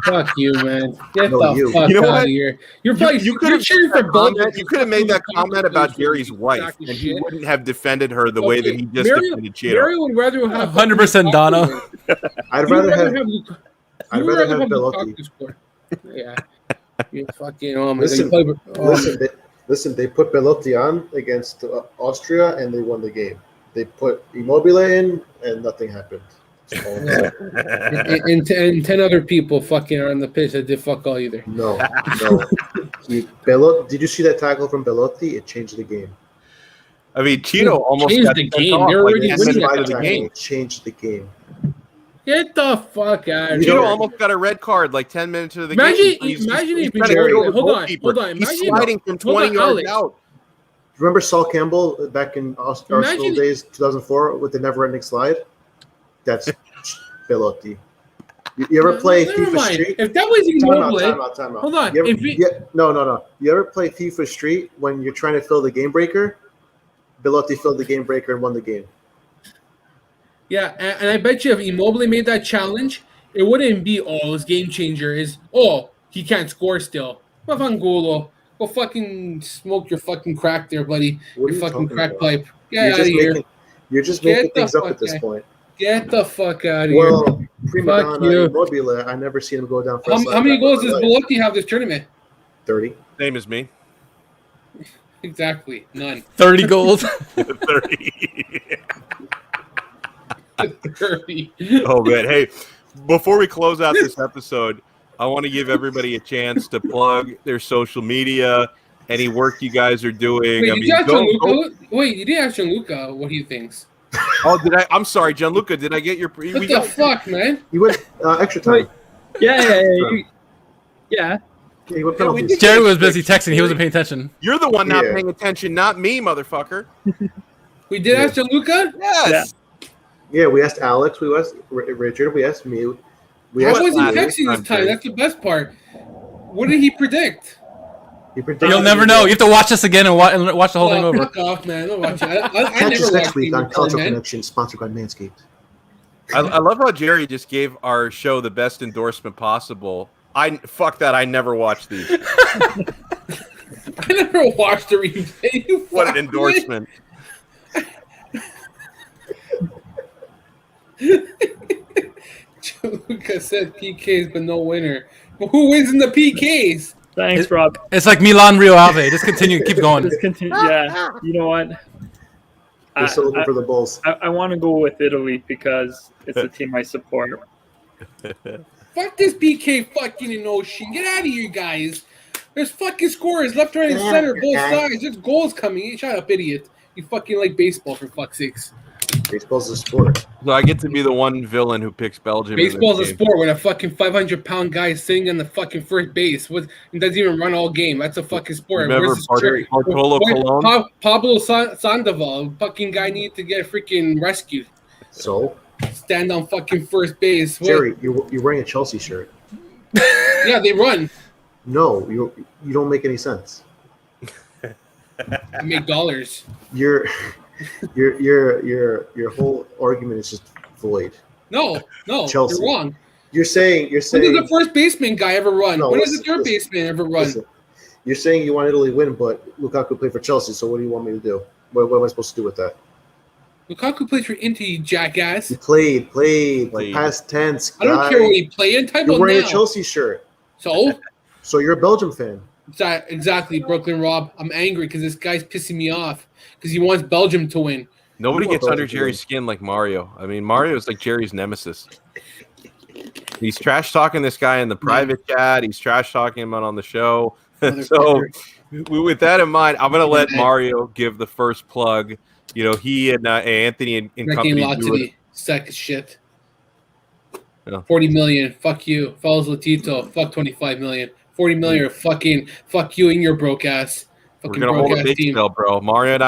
S2: Fuck you, man. Get
S5: No,
S2: the
S5: you.
S2: fuck
S1: You know
S2: out
S1: what?
S2: of here. You're cheering for Belgium.
S1: You could have made that comment about Gary's wife, and he wouldn't have defended her the way that he just defended Cheeto.
S2: Mary would rather have
S3: 100% Donno.
S5: I'd rather have Bellotti.
S2: Yeah. You fucking
S5: Listen, they put Bellotti on against Austria, and they won the game. They put Immobile in, and nothing happened.
S2: and 10 other people fucking are on the pitch that did fuck all either.
S5: No. Did you see that tackle from Bellotti? It changed the game.
S1: I mean, Cheeto almost
S2: changed
S1: got
S2: the game. They're already winning
S1: the game.
S5: It changed the game.
S2: Get the fuck out of here.
S1: Cheeto almost got a red card like 10 minutes into the game.
S2: Imagine if hold on.
S1: He's sliding from 20 yards out.
S5: Remember Saul Campbell back in Arsenal days, 2004, with the never-ending slide? That's Bellotti. You ever play FIFA Street?
S2: If that was Immobile,
S5: time out.
S2: Hold on.
S5: No. You ever play FIFA Street when you're trying to fill the game breaker? Bellotti filled the game breaker and won the game.
S2: Yeah, and I bet you if Immobile made that challenge, it wouldn't be, his game changer is, he can't score still. Go fucking smoke your fucking crack there, buddy. Your fucking crack pipe. Get out of here.
S5: You're just making things up at this point.
S2: Get the fuck out of here.
S5: Well, prima donna Immobile, I never seen him go down first.
S2: How many goals does Bellotti have this tournament?
S5: 30.
S1: Same as me.
S2: Exactly. None.
S3: 30 goals.
S1: 30.
S2: 30.
S1: Oh, man. Hey, before we close out this episode, I want to give everybody a chance to plug their social media, any work you guys are doing.
S2: Wait, you didn't ask Gianluca what he thinks.
S1: Oh, did I? I'm sorry, Gianluca. Did I get your?
S2: What the fuck, man?
S5: You went extra time.
S4: Yeah.
S3: Jerry was busy texting. He wasn't paying attention.
S1: You're the one not paying attention, not me, motherfucker.
S2: We did ask Gianluca?
S1: Yes.
S5: Yeah, we asked Alex. We asked Richard. We asked me.
S2: I wasn't texting this time. That's the best part. What did he predict?
S3: You'll never know. You have to watch this again and watch the whole thing over.
S2: Fuck off, man. Don't watch it. I
S5: Catch
S2: never
S5: us next
S2: watched
S5: week on
S2: Immobile,
S5: Calcio
S2: man.
S5: Connection, sponsored by Manscaped.
S1: I love how Jerry just gave our show the best endorsement possible. Fuck that. I never watched these.
S2: I never watched the replay.
S1: What an endorsement.
S2: Gianluca said PKs, but no winner. But who wins in the PKs?
S4: Thanks, Rob.
S3: It's like Milan Rio Ave. Just continue, keep going.
S4: Just continue. Yeah, you know what?
S5: We're still looking for the Bulls.
S4: I want to go with Italy because it's the team I support.
S2: Fuck this PK fucking emotion. Get out of here, guys. There's fucking scorers left, right, and center, both sides. There's goals coming. Shut up, idiot. You fucking like baseball, for fuck's sakes.
S5: Baseball's a sport.
S1: So I get to be the one villain who picks Belgium.
S2: Baseball's a sport when a fucking 500-pound guy is sitting on the fucking first base and doesn't even run all game. That's a fucking sport.
S1: Remember Bartolo Colon?
S2: Pablo Sandoval, fucking guy needed to get freaking rescued.
S5: So?
S2: Stand on fucking first base. What?
S5: Jerry, you're wearing a Chelsea shirt.
S2: Yeah, they run.
S5: No, you don't make any sense.
S2: I make dollars.
S5: Your whole argument is just void.
S2: No,
S5: Chelsea.
S2: you're wrong.
S5: You're saying
S2: when does the first baseman guy ever run?
S5: No,
S2: when does the third baseman ever run?
S5: Listen, you're saying you want Italy to win, but Lukaku played for Chelsea. So what do you want me to do? What am I supposed to do with that?
S2: Lukaku plays for Inter, you jackass.
S5: He played. Past tense.
S2: I don't care what he played.
S5: You're wearing a Chelsea shirt.
S2: So?
S5: So you're a Belgium fan.
S2: Exactly, Brooklyn Rob. I'm angry because this guy's pissing me off because he wants Belgium to win.
S1: Nobody gets under Jerry's skin like Mario. I mean, Mario is like Jerry's nemesis. He's trash talking this guy in the private chat. He's trash talking him on the show. So, with that in mind, I'm going to let Mario give the first plug. You know, he and Anthony and company do it.
S2: Sack of shit.
S1: Yeah.
S2: 40 million. Fuck you. Follows Latito. Fuck 25 million. 40 million or fucking fuck you and your broke ass.
S1: We're gonna hold a big sale, bro. Mario and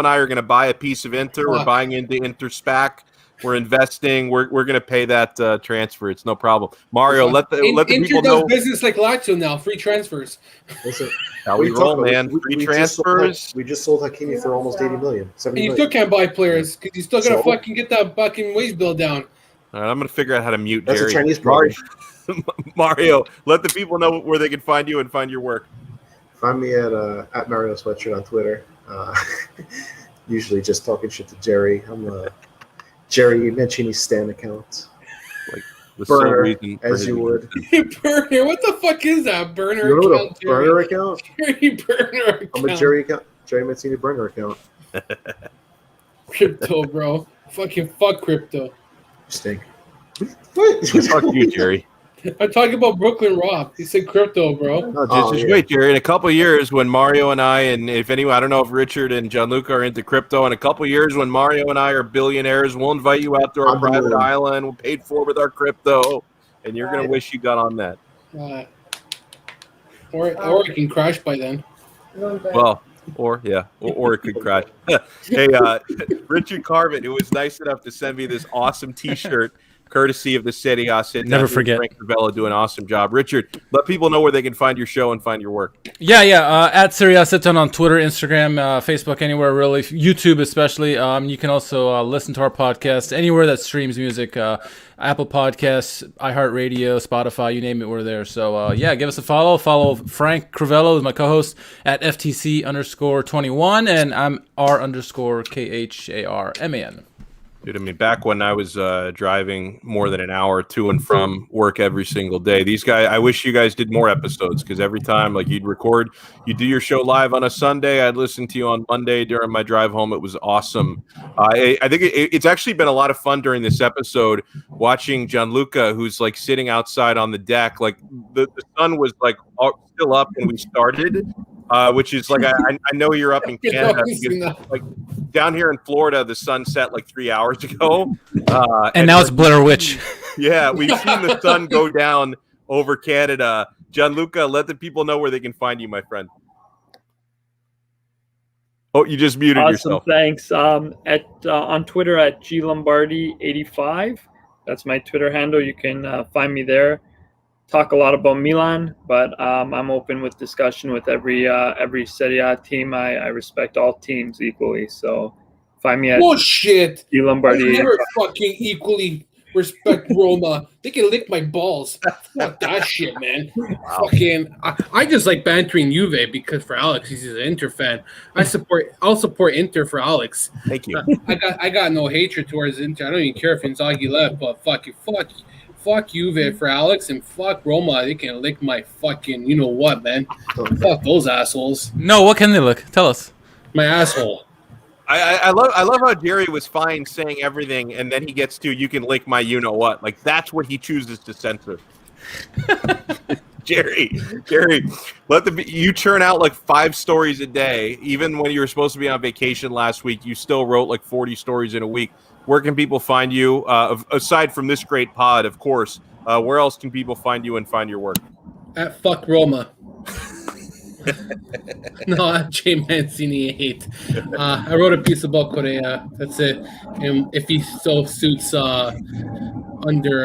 S1: I are gonna buy a piece of Inter. We're buying into Inter SPAC. We're investing. We're gonna pay that transfer. It's no problem. Mario, let the people know.
S2: Inter does business like Lazio now. Free transfers.
S5: Listen,
S1: how we roll, man. Free transfers.
S5: We just sold Hakimi for almost 80 million.
S2: And you still can't buy players because you still gotta fucking get that fucking wage bill down.
S1: All right, I'm gonna figure out how to mute
S5: That's
S1: Jerry.
S5: a Chinese problem.
S1: Mario, let the people know where they can find you and find your work.
S5: Find me at Mario Sweatshirt on Twitter. Usually just talking shit to Jerry. I'm a Jerry Mancini Stan account.
S1: Like the
S5: burner,
S1: reason
S5: as you would.
S2: Burner. What the fuck is that? Burner
S5: you know
S2: account.
S5: Burner account?
S2: Jerry Burner account.
S5: I'm a Jerry Mancini burner account.
S2: Crypto, bro. Fucking fuck crypto.
S5: You stink.
S1: What? Fuck you, Jerry.
S2: I'm talking about Brooklyn Rob. He said crypto, bro.
S1: No, just wait, Jerry. In a couple of years, when Mario and I, and if anyone, I don't know if Richard and Gianluca are into crypto. In a couple of years, when Mario and I are billionaires, we'll invite you out to our private island. We'll paid for with our crypto, and you're gonna wish you got on that.
S2: Or it can crash by then.
S1: Well, or it could crash. Hey, Richard Carvin, who was nice enough to send me this awesome T-shirt. Courtesy of the Serie.
S3: Never forget.
S1: Frank Varela do an awesome job. Richard, let people know where they can find your show and find your work.
S3: Yeah. At Serie Sitdown on Twitter, Instagram, Facebook, anywhere really. YouTube especially. You can also listen to our podcast anywhere that streams music. Apple Podcasts, iHeartRadio, Spotify, you name it, we're there. So, give us a follow. Follow Frank Crivello, who's my co-host, at FTC_21, and I'm R_KHARMAN.
S1: Dude, I mean, back when I was driving more than an hour to and from work every single day, these guys, I wish you guys did more episodes because every time, like, you'd do your show live on a Sunday. I'd listen to you on Monday during my drive home. It was awesome. I think it's actually been a lot of fun during this episode watching Gianluca, who's like sitting outside on the deck. Like the sun was like still up when we started. Which is like I know you're up in Canada because, like, down here in Florida the sun set like 3 hours ago,
S3: and now it's Blair Witch.
S1: Yeah, we've seen the sun go down over Canada. Gianluca, let the people know where they can find you, my friend. Oh, you just muted yourself.
S4: Thanks. On Twitter at glombardi85. That's my Twitter handle. You can find me there. talk a lot about Milan, but I'm open with discussion with every Serie A team. I respect all teams equally. So find me at
S2: bullshit.
S4: Lombardi.
S2: I never fucking equally respect Roma. They can lick my balls. Fuck that shit, man. Wow. Fucking, I just like bantering Juve because for Alex, he's an Inter fan. I'll support Inter for Alex.
S1: Thank you.
S2: I got no hatred towards Inter. I don't even care if Inzaghi left, but fuck Juve for Alex and fuck Roma. They can lick my fucking, you know what, man. Fuck those assholes.
S3: No, what can they lick? Tell us.
S2: My asshole.
S1: I love how Jerry was fine saying everything, and then he gets to you can lick my you know what. Like that's what he chooses to censor. Jerry, you churn out like 5 stories a day. Even when you were supposed to be on vacation last week, you still wrote like 40 stories in a week. Where can people find you aside from this great pod, of course? Where else can people find you and find your work?
S2: At fuck Roma. No, at J Mancini 8. I wrote a piece about Correa. That's it. And if he so suits under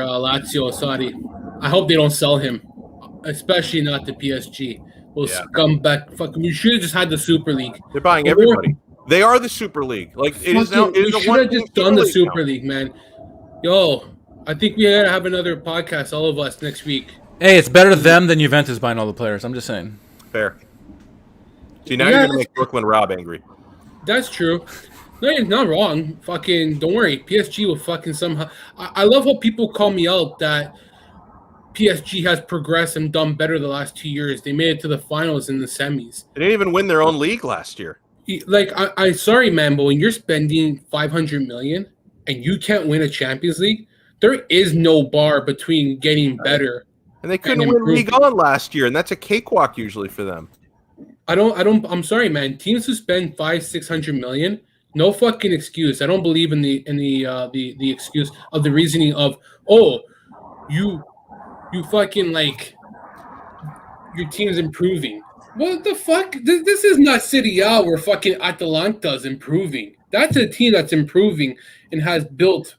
S2: Lazio, sorry. I hope they don't sell him, especially not to PSG. Those scumbag. Fuck, we should have just had the Super League.
S1: They're buying everybody. They are the Super League. Like it is now.
S2: We should have just done the Super League, man. Yo, I think we gotta have another podcast, all of us, next week.
S3: Hey, it's better them than Juventus buying all the players. I'm just saying.
S1: Fair. See, now you're going to make Brooklyn Rob angry.
S2: That's true. No, you're not wrong. Fucking, don't worry. PSG will fucking somehow. I love how people call me out that PSG has progressed and done better the last 2 years. They made it to the finals and the semis.
S1: They didn't even win their own league last year.
S2: Like, I sorry, man, but when you're spending $500 million and you can't win a Champions League, there is no bar between getting better.
S1: And they couldn't win League On last year, and that's a cakewalk usually for them.
S2: I'm sorry, man. Teams who spend $500-600 million, no fucking excuse. I don't believe in the excuse of the reasoning of, oh, you fucking like your team's improving. What the fuck? This is not Serie A where fucking Atalanta's improving. That's a team that's improving and has built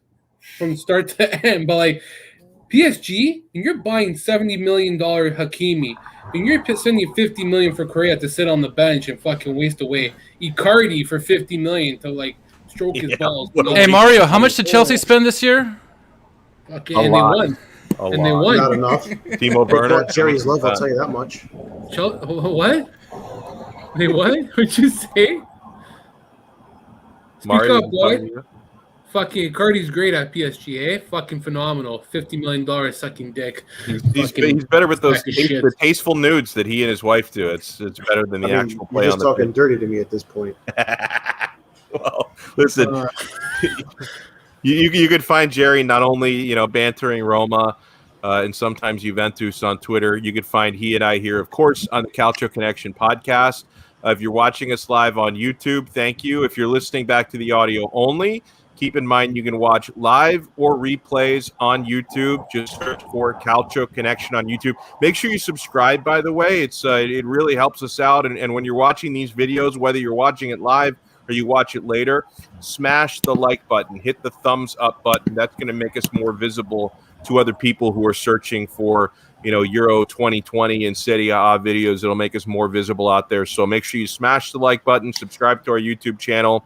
S2: from start to end. But like PSG, and you're buying $70 million Hakimi, and you're spending $50 million for Correa to sit on the bench and fucking waste away. Icardi for $50 million to like stroke his balls.
S3: Hey Mario, how much did Chelsea spend this year?
S2: Okay, and they won. They won.
S5: Not enough.
S1: Timo Werner.
S5: Jerry's love, I'll tell you that much.
S2: What? They what? What'd you say? Speak up, boy. Fucking Icardi's great at PSG, eh? Fucking phenomenal. $50 million sucking dick.
S1: He's better with those the tasteful nudes that he and his wife do. It's better than the actual play.
S5: You're just talking dirty to me at this point.
S1: Well, listen, you could find Jerry not only bantering Roma and sometimes Juventus on Twitter. You could find he and I here, of course, on the Calcio Connection podcast. If you're watching us live on YouTube, thank you. If you're listening back to the audio only, keep in mind you can watch live or replays on YouTube. Just search for Calcio Connection on YouTube. Make sure you subscribe, by the way. It really helps us out. And when you're watching these videos, whether you're watching it live or you watch it later, smash the like button. Hit the thumbs up button. That's going to make us more visible to other people who are searching for Euro 2020 and Serie A videos. It'll make us more visible out there. So make sure you smash the like button, subscribe to our YouTube channel.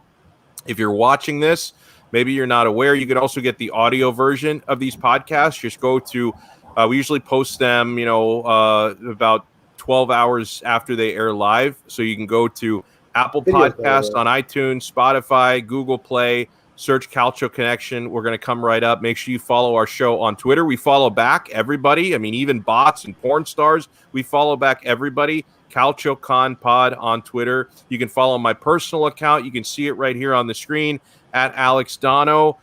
S1: If you're watching this, maybe you're not aware, you can also get the audio version of these podcasts. Just go to, we usually post them, about 12 hours after they air live. So you can go to Apple Podcasts on iTunes, Spotify, Google Play, search Calcio Connection. We're going to come right up. Make sure you follow our show on Twitter. We follow back everybody. I mean, even bots and porn stars, we follow back everybody. Calcio Con Pod on Twitter. You can follow my personal account. You can see it right here on the screen at Alex Donno.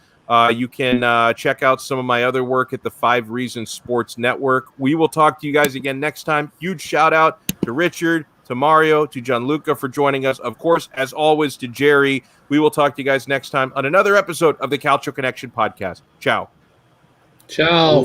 S1: You can check out some of my other work at the 5 Reasons Sports Network. We will talk to you guys again next time. Huge shout out to Richard, to Mario, to Gianluca for joining us. Of course, as always, to Jerry. We will talk to you guys next time on another episode of the Calcio Connection podcast. Ciao.
S2: Ciao.